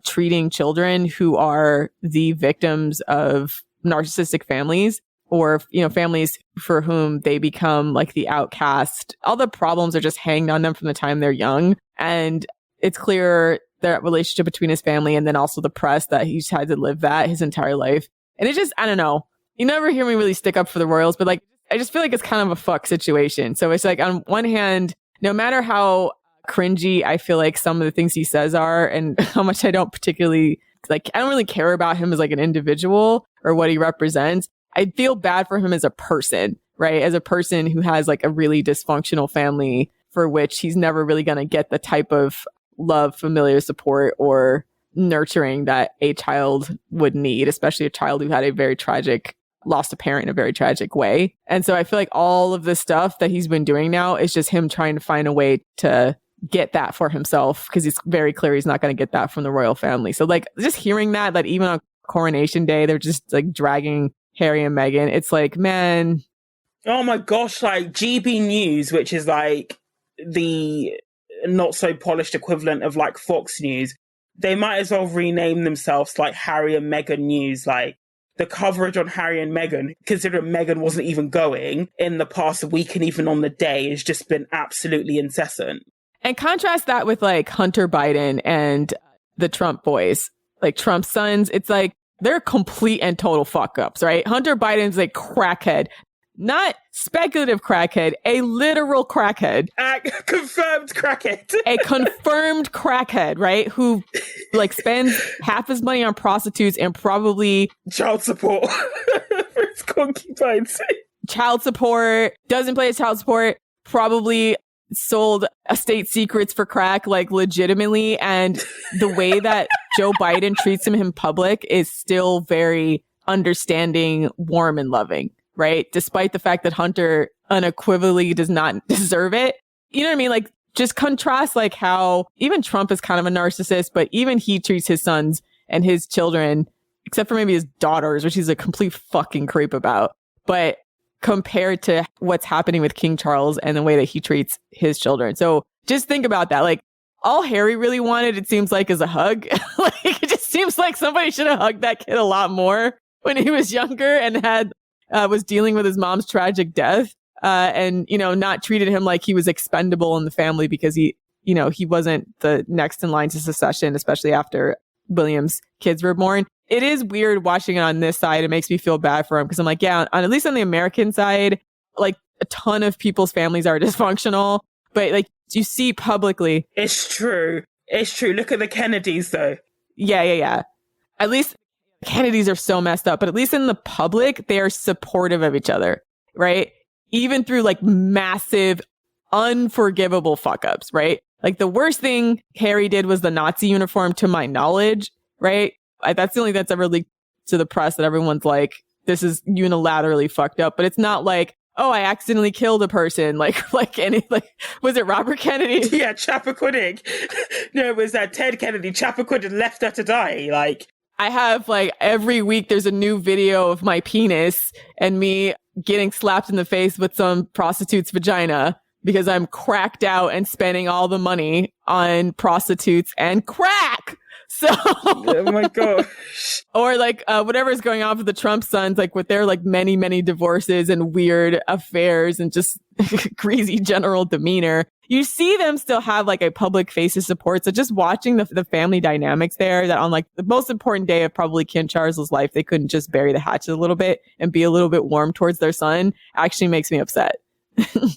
treating children who are the victims of narcissistic families, or, you know, families for whom they become like the outcast. All the problems are just hanging on them from the time they're young. And it's clear that relationship between his family and then also the press, that he's had to live that his entire life. And it just, I don't know. You never hear me really stick up for the royals, but like, I just feel like it's kind of a fuck situation. So it's like, on one hand, no matter how cringy I feel like some of the things he says are, and how much I don't particularly, like, I don't really care about him as like an individual or what he represents, I feel bad for him as a person, right? As a person who has like a really dysfunctional family for which he's never really going to get the type of love, familiar support, or nurturing that a child would need, especially a child who had a very tragic, lost a parent in a very tragic way. And so I feel like all of the stuff that he's been doing now is just him trying to find a way to get that for himself, because it's very clear he's not going to get that from the royal family. So like, just hearing that even on coronation day, they're just like dragging Harry and Meghan. It's like, man. Oh my gosh, like GB News, which is like the not so polished equivalent of like Fox News, they might as well rename themselves like Harry and Meghan News. Like, the coverage on Harry and Meghan, considering Meghan wasn't even going in the past week and even on the day, has just been absolutely incessant. And contrast that with like Hunter Biden and the Trump boys, like Trump's sons. It's like, they're complete and total fuck ups, right? Hunter Biden's a crackhead, not speculative crackhead, a literal crackhead. Confirmed crackhead. A confirmed crackhead, right? Who like spends half his money on prostitutes and probably child support for his concubines. Child support, doesn't pay his child support, probably sold estate secrets for crack, like legitimately. And the way that Joe Biden treats him in public is still very understanding, warm, and loving, right? Despite the fact that Hunter unequivocally does not deserve it. You know what I mean? Like, just contrast like how even Trump is kind of a narcissist, but even he treats his sons and his children, except for maybe his daughters, which he's a complete fucking creep about. But compared to what's happening with King Charles and the way that he treats his children. So just think about that. Like, all Harry really wanted, it seems like, is a hug. Like, it just seems like somebody should have hugged that kid a lot more when he was younger and was dealing with his mom's tragic death, and, you know, not treated him like he was expendable in the family because he wasn't the next in line to succession, especially after William's kids were born. It is weird watching it on this side. It makes me feel bad for him because I'm like, yeah, at least on the American side, like, a ton of people's families are dysfunctional, but like, you see publicly. It's true. Look at the Kennedys, though. Yeah. At least Kennedys are so messed up, but at least in the public, they are supportive of each other, right? Even through like massive, unforgivable fuck ups, right? Like, the worst thing Harry did was the Nazi uniform, to my knowledge, right? That's the only that's ever leaked to the press that everyone's like, this is unilaterally fucked up. But it's not like, oh, I accidentally killed a person. Like was it Robert Kennedy? Yeah, Chappaquiddick. No, it was Ted Kennedy. Chappaquiddick left her to die. Like, I have like every week there's a new video of my penis and me getting slapped in the face with some prostitute's vagina because I'm cracked out and spending all the money on prostitutes and crack. So, oh my gosh. Or like whatever's going on with the Trump sons, like with their like many, many divorces and weird affairs and just greasy general demeanor. You see them still have like a public face of support. So just watching the family dynamics there, that on like the most important day of probably King Charles's life, they couldn't just bury the hatchet a little bit and be a little bit warm towards their son, actually makes me upset.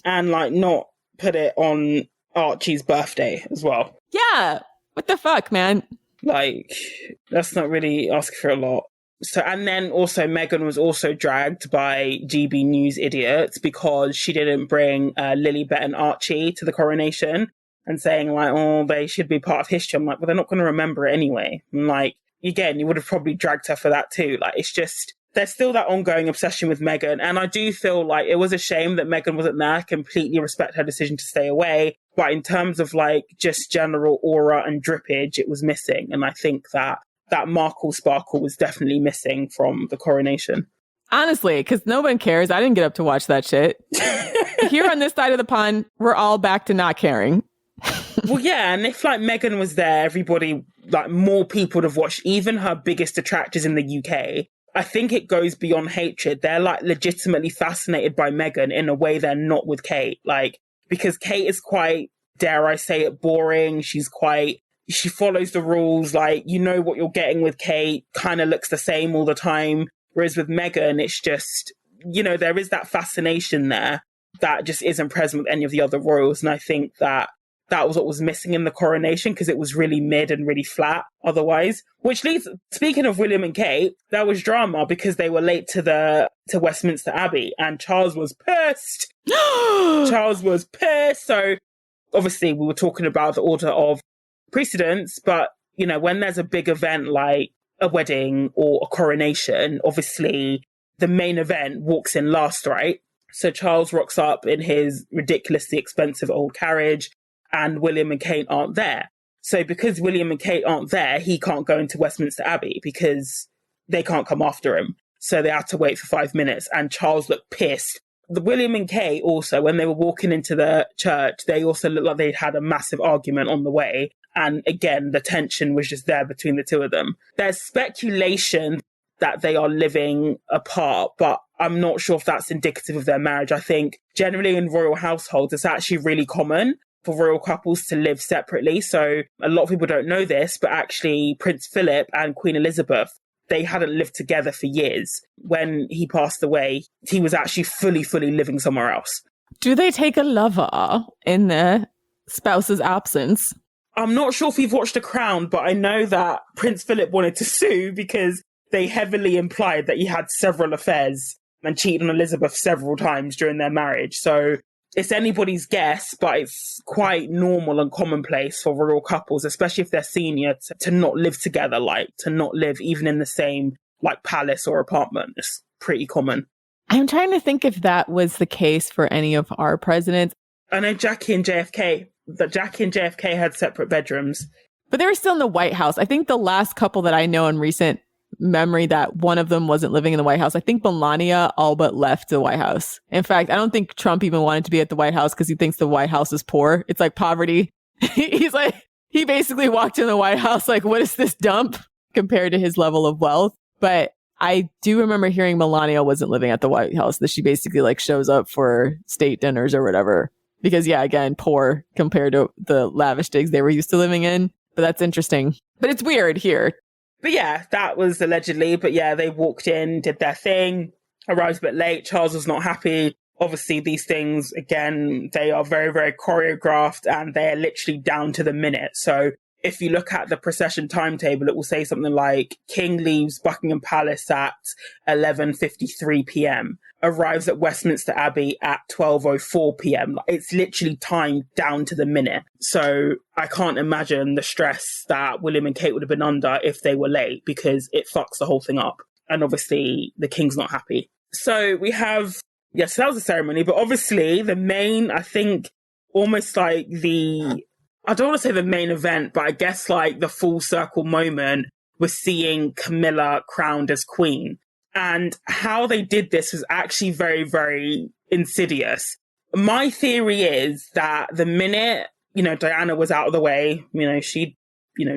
And like not put it on Archie's birthday as well. Yeah. What the fuck, man? Like, that's not really asking for a lot. So, and then also Meghan was also dragged by GB News idiots because she didn't bring Lilibet and Archie to the coronation, and saying like, oh, they should be part of history. I'm like, well, they're not going to remember it anyway. And like, again, you would have probably dragged her for that too. Like, it's just, there's still that ongoing obsession with Meghan. And I do feel like it was a shame that Meghan wasn't there. I completely respect her decision to stay away. But in terms of like just general aura and drippage, it was missing. And I think that Markle sparkle was definitely missing from the coronation. Honestly, because no one cares. I didn't get up to watch that shit. Here on this side of the pond, we're all back to not caring. Well, yeah, and if like Meghan was there, everybody, like more people would have watched, even her biggest detractors in the UK. I think it goes beyond hatred. They're like legitimately fascinated by Meghan in a way they're not with Kate. Like, because Kate is quite, dare I say it, boring. She follows the rules. Like, you know what you're getting with Kate, kind of looks the same all the time. Whereas with Meghan, it's just, there is that fascination there that just isn't present with any of the other royals. And I think that was what was missing in the coronation, because it was really mid and really flat otherwise. Which leads, speaking of William and Kate, there was drama because they were late to Westminster Abbey, and Charles was pissed. Charles was pissed. So obviously we were talking about the order of precedence, but when there's a big event like a wedding or a coronation, obviously the main event walks in last, right? So Charles rocks up in his ridiculously expensive old carriage, and William and Kate aren't there. So because William and Kate aren't there, he can't go into Westminster Abbey because they can't come after him. So they had to wait for 5 minutes, and Charles looked pissed. The William and Kate also, when they were walking into the church, they also looked like they'd had a massive argument on the way. And again, the tension was just there between the two of them. There's speculation that they are living apart, but I'm not sure if that's indicative of their marriage. I think generally in royal households, it's actually really common for royal couples to live separately. So a lot of people don't know this, but actually Prince Philip and Queen Elizabeth, they hadn't lived together for years. When he passed away, he was actually fully living somewhere else. Do they take a lover in their spouse's absence? I'm not sure if you've watched The Crown, but I know that Prince Philip wanted to sue because they heavily implied that he had several affairs and cheated on Elizabeth several times during their marriage. So it's anybody's guess, but it's quite normal and commonplace for royal couples, especially if they're senior, to not live together, like to not live even in the same like palace or apartment. It's pretty common. I'm trying to think if that was the case for any of our presidents. I know Jackie and JFK had separate bedrooms. But they were still in the White House. I think the last couple that I know in recent memory that one of them wasn't living in the White House. I think Melania all but left the White House. In fact, I don't think Trump even wanted to be at the White House because he thinks the White House is poor. It's like poverty. He basically walked in the White House like, what is this dump compared to his level of wealth? But I do remember hearing Melania wasn't living at the White House, that she basically like shows up for state dinners or whatever. Because yeah, again, poor compared to the lavish digs they were used to living in. But that's interesting. But it's weird here. But yeah, that was allegedly. But yeah, they walked in, did their thing, arrived a bit late. Charles was not happy. Obviously, these things, again, they are very, very choreographed and they're literally down to the minute. So if you look at the procession timetable, it will say something like King leaves Buckingham Palace at 11:53 p.m, arrives at Westminster Abbey at 12:04 p.m. It's literally timed down to the minute. So I can't imagine the stress that William and Kate would have been under if they were late, because it fucks the whole thing up. And obviously the King's not happy. So we have, yes, that was a ceremony, but obviously the main, I think, almost like I don't want to say the main event, but I guess like the full circle moment was seeing Camilla crowned as queen. And how they did this was actually very, very insidious. My theory is that the minute, Diana was out of the way, she,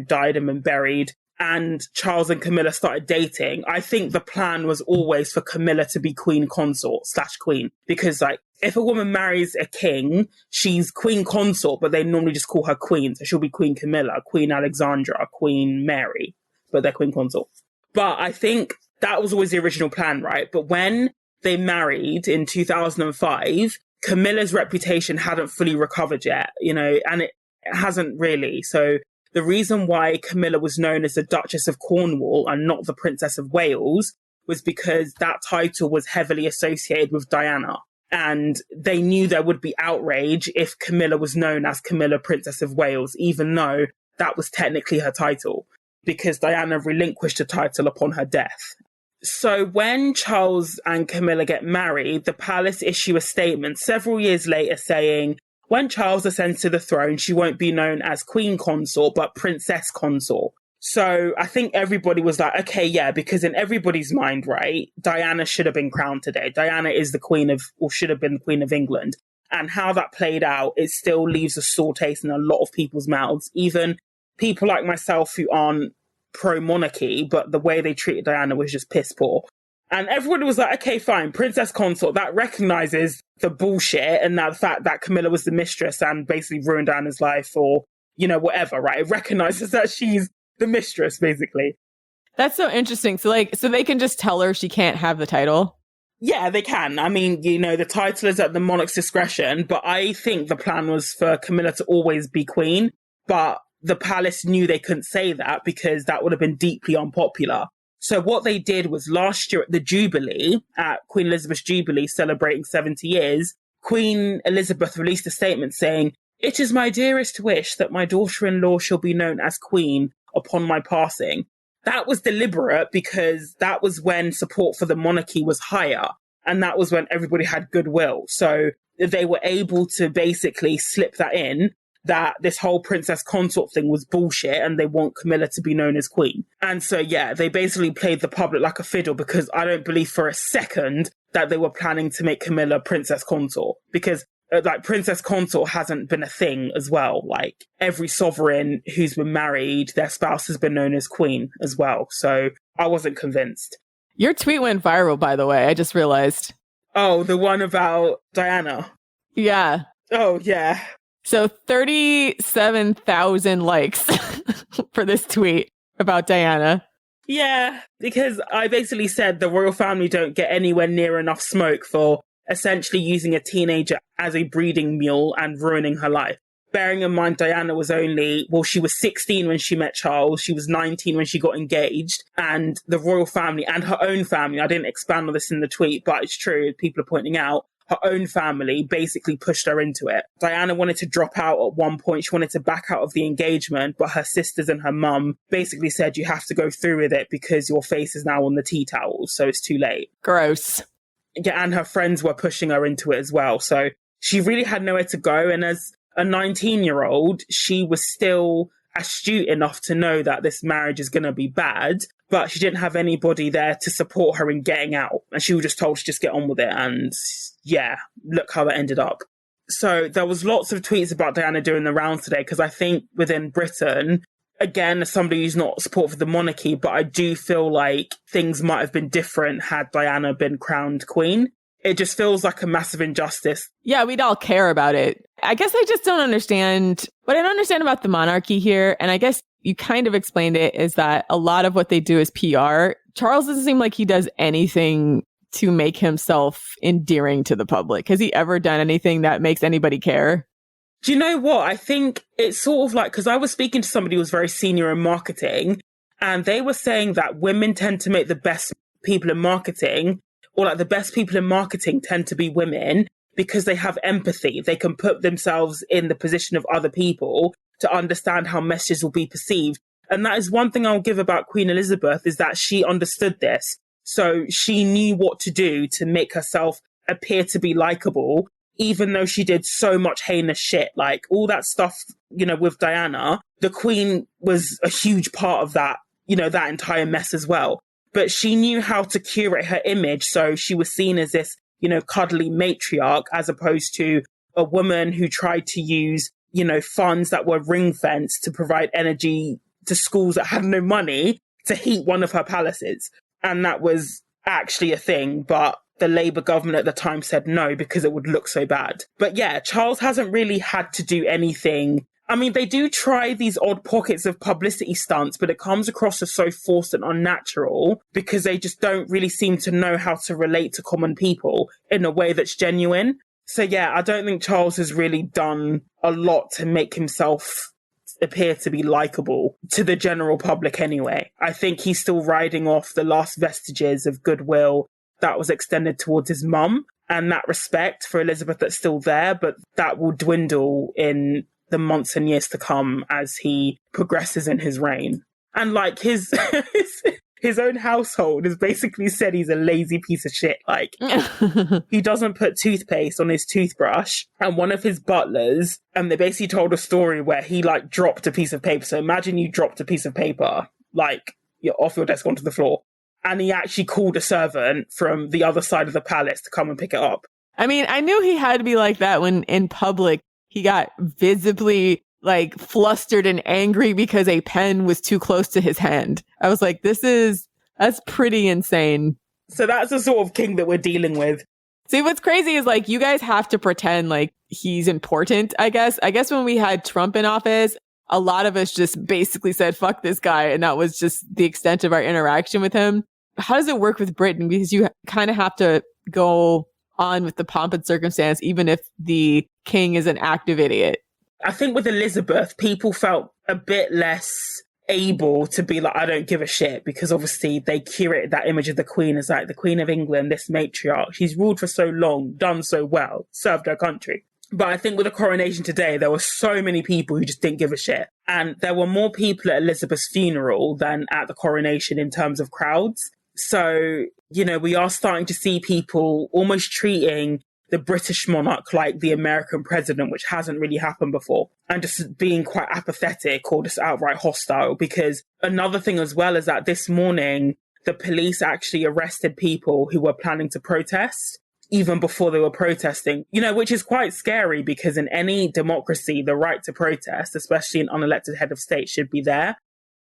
died and been buried, and Charles and Camilla started dating, I think the plan was always for Camilla to be queen consort / queen. Because like, if a woman marries a king, she's queen consort, but they normally just call her queen. So she'll be Queen Camilla, Queen Alexandra, Queen Mary, but they're queen consort. But I think that was always the original plan, right? But when they married in 2005, Camilla's reputation hadn't fully recovered yet, and it hasn't really. So the reason why Camilla was known as the Duchess of Cornwall and not the Princess of Wales was because that title was heavily associated with Diana. And they knew there would be outrage if Camilla was known as Camilla, Princess of Wales, even though that was technically her title, because Diana relinquished the title upon her death. So when Charles and Camilla get married, the palace issue a statement several years later saying, when Charles ascends to the throne, she won't be known as Queen Consort, but Princess Consort. So I think everybody was like, okay, yeah, because in everybody's mind, right, Diana should have been crowned today. Diana is the queen of, or should have been the queen of England. And how that played out, it still leaves a sore taste in a lot of people's mouths, even people like myself who aren't pro-monarchy, but the way they treated Diana was just piss poor. And everybody was like, okay, fine, princess consort, that recognizes the bullshit and that the fact that Camilla was the mistress and basically ruined Diana's life or, you know, whatever, right? It recognizes that she's the mistress, basically. That's so interesting. So so they can just tell her she can't have the title? Yeah, they can. I mean, you know, the title is at the monarch's discretion, but I think the plan was for Camilla to always be queen, but the palace knew they couldn't say that because that would have been deeply unpopular. So what they did was last year at the Jubilee, at Queen Elizabeth's Jubilee, celebrating 70 years, Queen Elizabeth released a statement saying, "It is my dearest wish that my daughter-in-law shall be known as queen upon my passing." That was deliberate because that was when support for the monarchy was higher. And that was when everybody had goodwill. So they were able to basically slip that in, that this whole princess consort thing was bullshit and they want Camilla to be known as queen. And so, yeah, they basically played the public like a fiddle because I don't believe for a second that they were planning to make Camilla princess consort because like princess consort hasn't been a thing as well. Like every sovereign who's been married, their spouse has been known as queen as well. So I wasn't convinced. Your tweet went viral, by the way. I just realized. Oh, the one about Diana. Yeah. Oh, yeah. So 37,000 likes for this tweet about Diana. Yeah, because I basically said the royal family don't get anywhere near enough smoke for essentially using a teenager as a breeding mule and ruining her life. Bearing in mind, Diana was she was 16 when she met Charles. She was 19 when she got engaged. And the royal family and her own family, I didn't expand on this in the tweet, but it's true, people are pointing out, her own family basically pushed her into it. Diana wanted to drop out at one point. She wanted to back out of the engagement, but her sisters and her mum basically said, you have to go through with it because your face is now on the tea towels, so it's too late. Gross. Yeah, and her friends were pushing her into it as well. So she really had nowhere to go. And as a 19-year-old, she was still astute enough to know that this marriage is going to be bad, but she didn't have anybody there to support her in getting out. And she was just told to just get on with it. And yeah, look how it ended up. So there was lots of tweets about Diana doing the rounds today, because I think within Britain, again, as somebody who's not support for the monarchy, but I do feel like things might have been different had Diana been crowned queen. It just feels like a massive injustice. Yeah, we'd all care about it. I guess I just don't understand what I don't understand about the monarchy here. And I guess you kind of explained it, is that a lot of what they do is PR. Charles doesn't seem like he does anything to make himself endearing to the public. Has he ever done anything that makes anybody care? Do you know what? I think it's sort of like, because I was speaking to somebody who was very senior in marketing, and they were saying that women tend to make the best people in marketing, or like the best people in marketing tend to be women because they have empathy. They can put themselves in the position of other people to understand how messages will be perceived. And that is one thing I'll give about Queen Elizabeth, is that she understood this. So she knew what to do to make herself appear to be likable, even though she did so much heinous shit, like all that stuff, you know, with Diana. The Queen was a huge part of that, you know, that entire mess as well. But she knew how to curate her image. So she was seen as this, you know, cuddly matriarch, as opposed to a woman who tried to use, you know, funds that were ring fenced to provide energy to schools that had no money to heat one of her palaces. And that was actually a thing. But the Labour government at the time said no, because it would look so bad. But yeah, Charles hasn't really had to do anything. I mean, they do try these odd pockets of publicity stunts, but it comes across as so forced and unnatural because they just don't really seem to know how to relate to common people in a way that's genuine. So yeah, I don't think Charles has really done a lot to make himself appear to be likable to the general public anyway. I think he's still riding off the last vestiges of goodwill that was extended towards his mum, and that respect for Elizabeth that's still there, but that will dwindle in the months and years to come as he progresses in his reign. And like his his own household has basically said he's a lazy piece of shit. Like, he doesn't put toothpaste on his toothbrush. And one of his butlers, and they basically told a story where he like dropped a piece of paper. So imagine you dropped a piece of paper like, you're off your desk onto the floor. And he actually called a servant from the other side of the palace to come and pick it up. I mean, I knew he had to be like that when in public he got visibly like flustered and angry because a pen was too close to his hand. I was like, that's pretty insane. So that's the sort of king that we're dealing with. See, what's crazy is like you guys have to pretend like he's important, I guess. I guess when we had Trump in office, a lot of us just basically said, fuck this guy. And that was just the extent of our interaction with him. How does it work with Britain? Because you kind of have to go on with the pomp and circumstance, even if the king is an active idiot. I think with Elizabeth, people felt a bit less able to be like, I don't give a shit, because obviously they curated that image of the Queen as like the Queen of England, this matriarch. She's ruled for so long, done so well, served her country. But I think with the coronation today, there were so many people who just didn't give a shit. And there were more people at Elizabeth's funeral than at the coronation in terms of crowds. So, you know, we are starting to see people almost treating the British monarch like the American president, which hasn't really happened before, and just being quite apathetic or just outright hostile. Because another thing as well is that this morning, the police actually arrested people who were planning to protest even before they were protesting, you know, which is quite scary because in any democracy, the right to protest, especially an unelected head of state, should be there.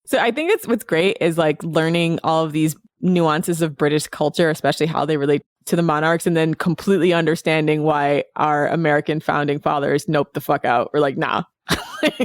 So I think it's what's great is like learning all of these nuances of British culture, especially how they relate to the monarchs, and then completely understanding why our American founding fathers nope the fuck out. We're like, nah,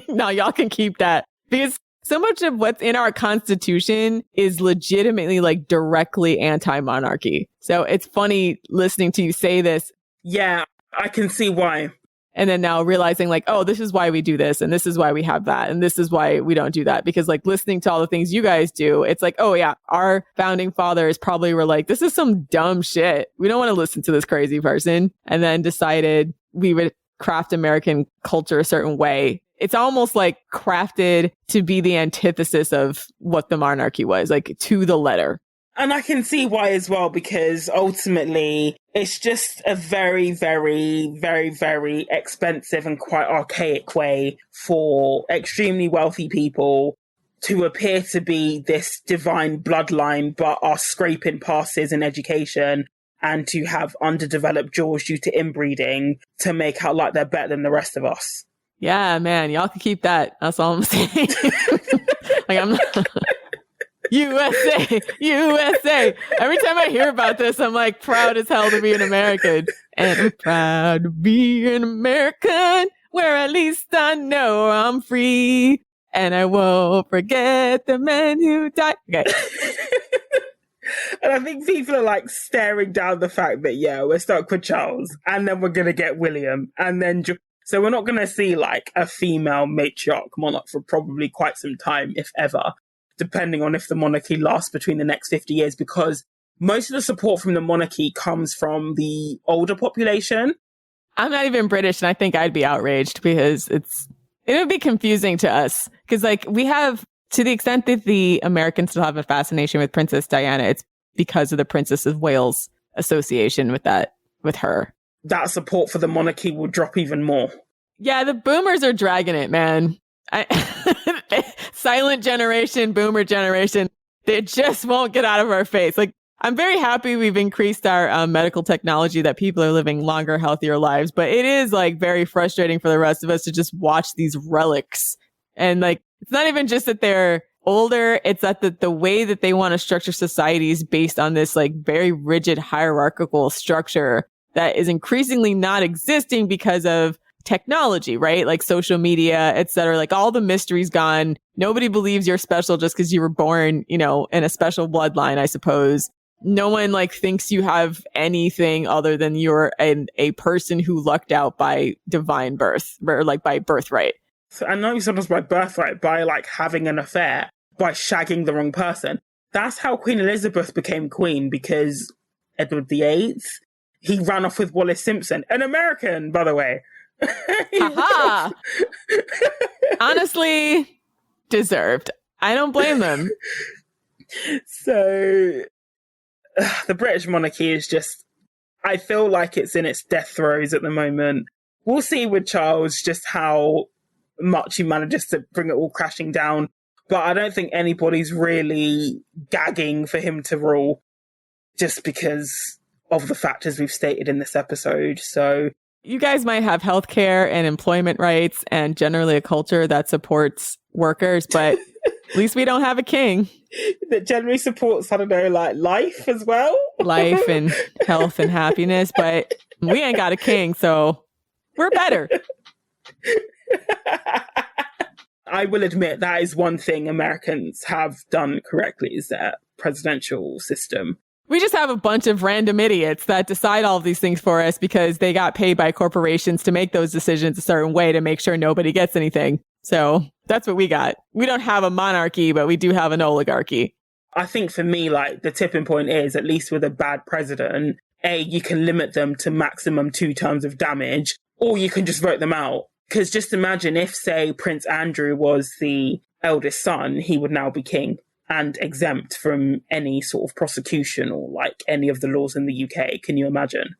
no, y'all can keep that. Because so much of what's in our Constitution is legitimately like directly anti-monarchy. So it's funny listening to you say this. Yeah, I can see why. And then now realizing like, oh, this is why we do this. And this is why we have that. And this is why we don't do that. Because like listening to all the things you guys do, it's like, oh yeah, our founding fathers probably were like, this is some dumb shit. We don't want to listen to this crazy person. And then decided we would craft American culture a certain way. It's almost like crafted to be the antithesis of what the monarchy was, like to the letter. And I can see why as well, because ultimately it's just a very, very, very, very expensive and quite archaic way for extremely wealthy people to appear to be this divine bloodline, but are scraping passes in education and to have underdeveloped jaws due to inbreeding to make out like they're better than the rest of us. Yeah, man, y'all can keep that. That's all I'm saying. Like I'm not... USA, USA. Every time I hear about this, I'm like proud as hell to be an American. And I'm proud to be an American, where at least I know I'm free. And I won't forget the men who died. Okay. And I think people are like staring down the fact that, yeah, we're stuck with Charles and then we're going to get William. And then, so we're not going to see like a female matriarch monarch for probably quite some time, if ever, depending on if the monarchy lasts between the next 50 years, because most of the support from the monarchy comes from the older population. I'm not even British, and I think I'd be outraged because it would be confusing to us. Because like we have, to the extent that the Americans still have a fascination with Princess Diana, it's because of the Princess of Wales association with her. That support for the monarchy will drop even more. Yeah, the boomers are dragging it, man. Silent generation, boomer generation, they just won't get out of our face. Like, I'm very happy we've increased our medical technology, that people are living longer, healthier lives. But it is like very frustrating for the rest of us to just watch these relics. And like, it's not even just that they're older. It's that the way that they want to structure society is based on this like very rigid hierarchical structure that is increasingly not existing because of technology, right? Like social media, et cetera. Like all the mystery's gone. Nobody believes you're special just because you were born, you know, in a special bloodline, I suppose. No one like thinks you have anything other than you're a person who lucked out by divine birth, or like by birthright. So I know sometimes by birthright, by like having an affair, by shagging the wrong person. That's how Queen Elizabeth became queen, because Edward VIII, he ran off with Wallis Simpson, an American, by the way. Aha! Honestly, deserved. I don't blame them. So, the British monarchy is just, I feel like it's in its death throes at the moment. We'll see with Charles just how much he manages to bring it all crashing down. But I don't think anybody's really gagging for him to rule just because of the factors we've stated in this episode. So you guys might have healthcare and employment rights and generally a culture that supports workers, but at least we don't have a king. That generally supports, I don't know, like life as well. Life and health and happiness, but we ain't got a king, so we're better. I will admit that is one thing Americans have done correctly, is their presidential system. We just have a bunch of random idiots that decide all of these things for us because they got paid by corporations to make those decisions a certain way to make sure nobody gets anything. So that's what we got. We don't have a monarchy, but we do have an oligarchy. I think for me, like, the tipping point is, at least with a bad president, A, you can limit them to maximum 2 terms of damage, or you can just vote them out. Because just imagine if, say, Prince Andrew was the eldest son, he would now be king and exempt from any sort of prosecution or like any of the laws in the UK. Can you imagine?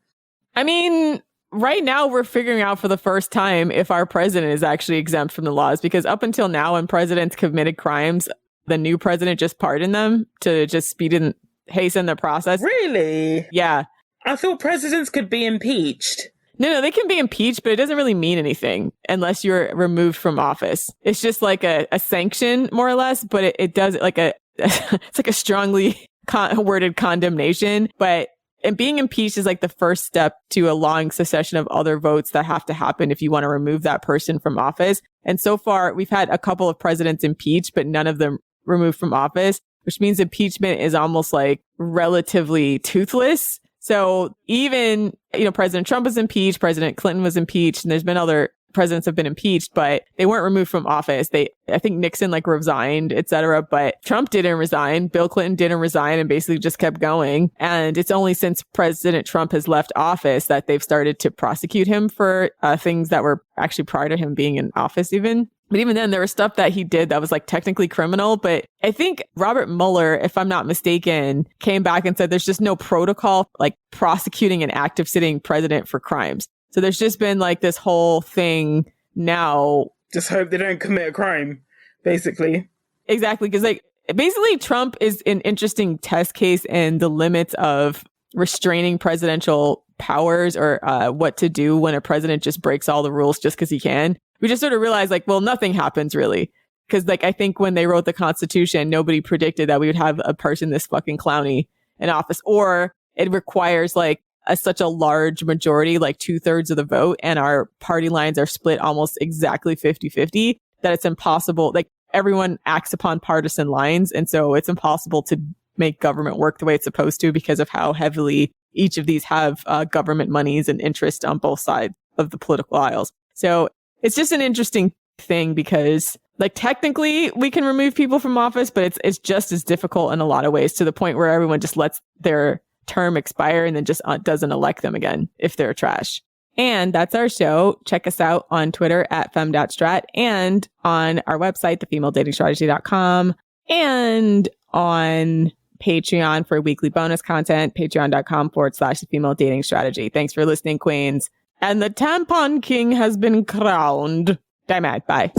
I mean, right now we're figuring out for the first time if our president is actually exempt from the laws, because up until now, when presidents committed crimes, the new president just pardoned them to just speed and hasten the process. Really? Yeah. I thought presidents could be impeached. No, they can be impeached, but it doesn't really mean anything unless you're removed from office. It's just like a sanction, more or less, but it does like it's like a strongly worded condemnation. And being impeached is like the first step to a long succession of other votes that have to happen if you want to remove that person from office. And so far, we've had a couple of presidents impeached, but none of them removed from office, which means impeachment is almost like relatively toothless. So even, President Trump was impeached, President Clinton was impeached, and there's been other presidents have been impeached, but they weren't removed from office. I think Nixon resigned, etc. But Trump didn't resign. Bill Clinton didn't resign and basically just kept going. And it's only since President Trump has left office that they've started to prosecute him for things that were actually prior to him being in office even. But even then, there was stuff that he did that was like technically criminal. But I think Robert Mueller, if I'm not mistaken, came back and said there's just no protocol like prosecuting an active sitting president for crimes. So there's just been like this whole thing now. Just hope they don't commit a crime, basically. Exactly. Because basically Trump is an interesting test case in the limits of restraining presidential powers or what to do when a president just breaks all the rules just because he can. We just sort of realized nothing happens really. Because I think when they wrote the Constitution, nobody predicted that we would have a person this fucking clowny in office, or it requires such a large majority, 2/3 of the vote, and our party lines are split almost exactly 50-50, that it's impossible. Everyone acts upon partisan lines. And so it's impossible to make government work the way it's supposed to because of how heavily each of these have government monies and interest on both sides of the political aisles. So it's just an interesting thing because technically we can remove people from office, but it's just as difficult in a lot of ways, to the point where everyone just lets their term expire and then just doesn't elect them again if they're trash. And that's our show. Check us out on Twitter at fem.strat and on our website, thefemaledatingsstrategy.com, and on Patreon for weekly bonus content, patreon.com/thefemaledatingsstrategy. Thanks for listening, Queens. And the Tampon King has been crowned. Bye, Matt. Bye.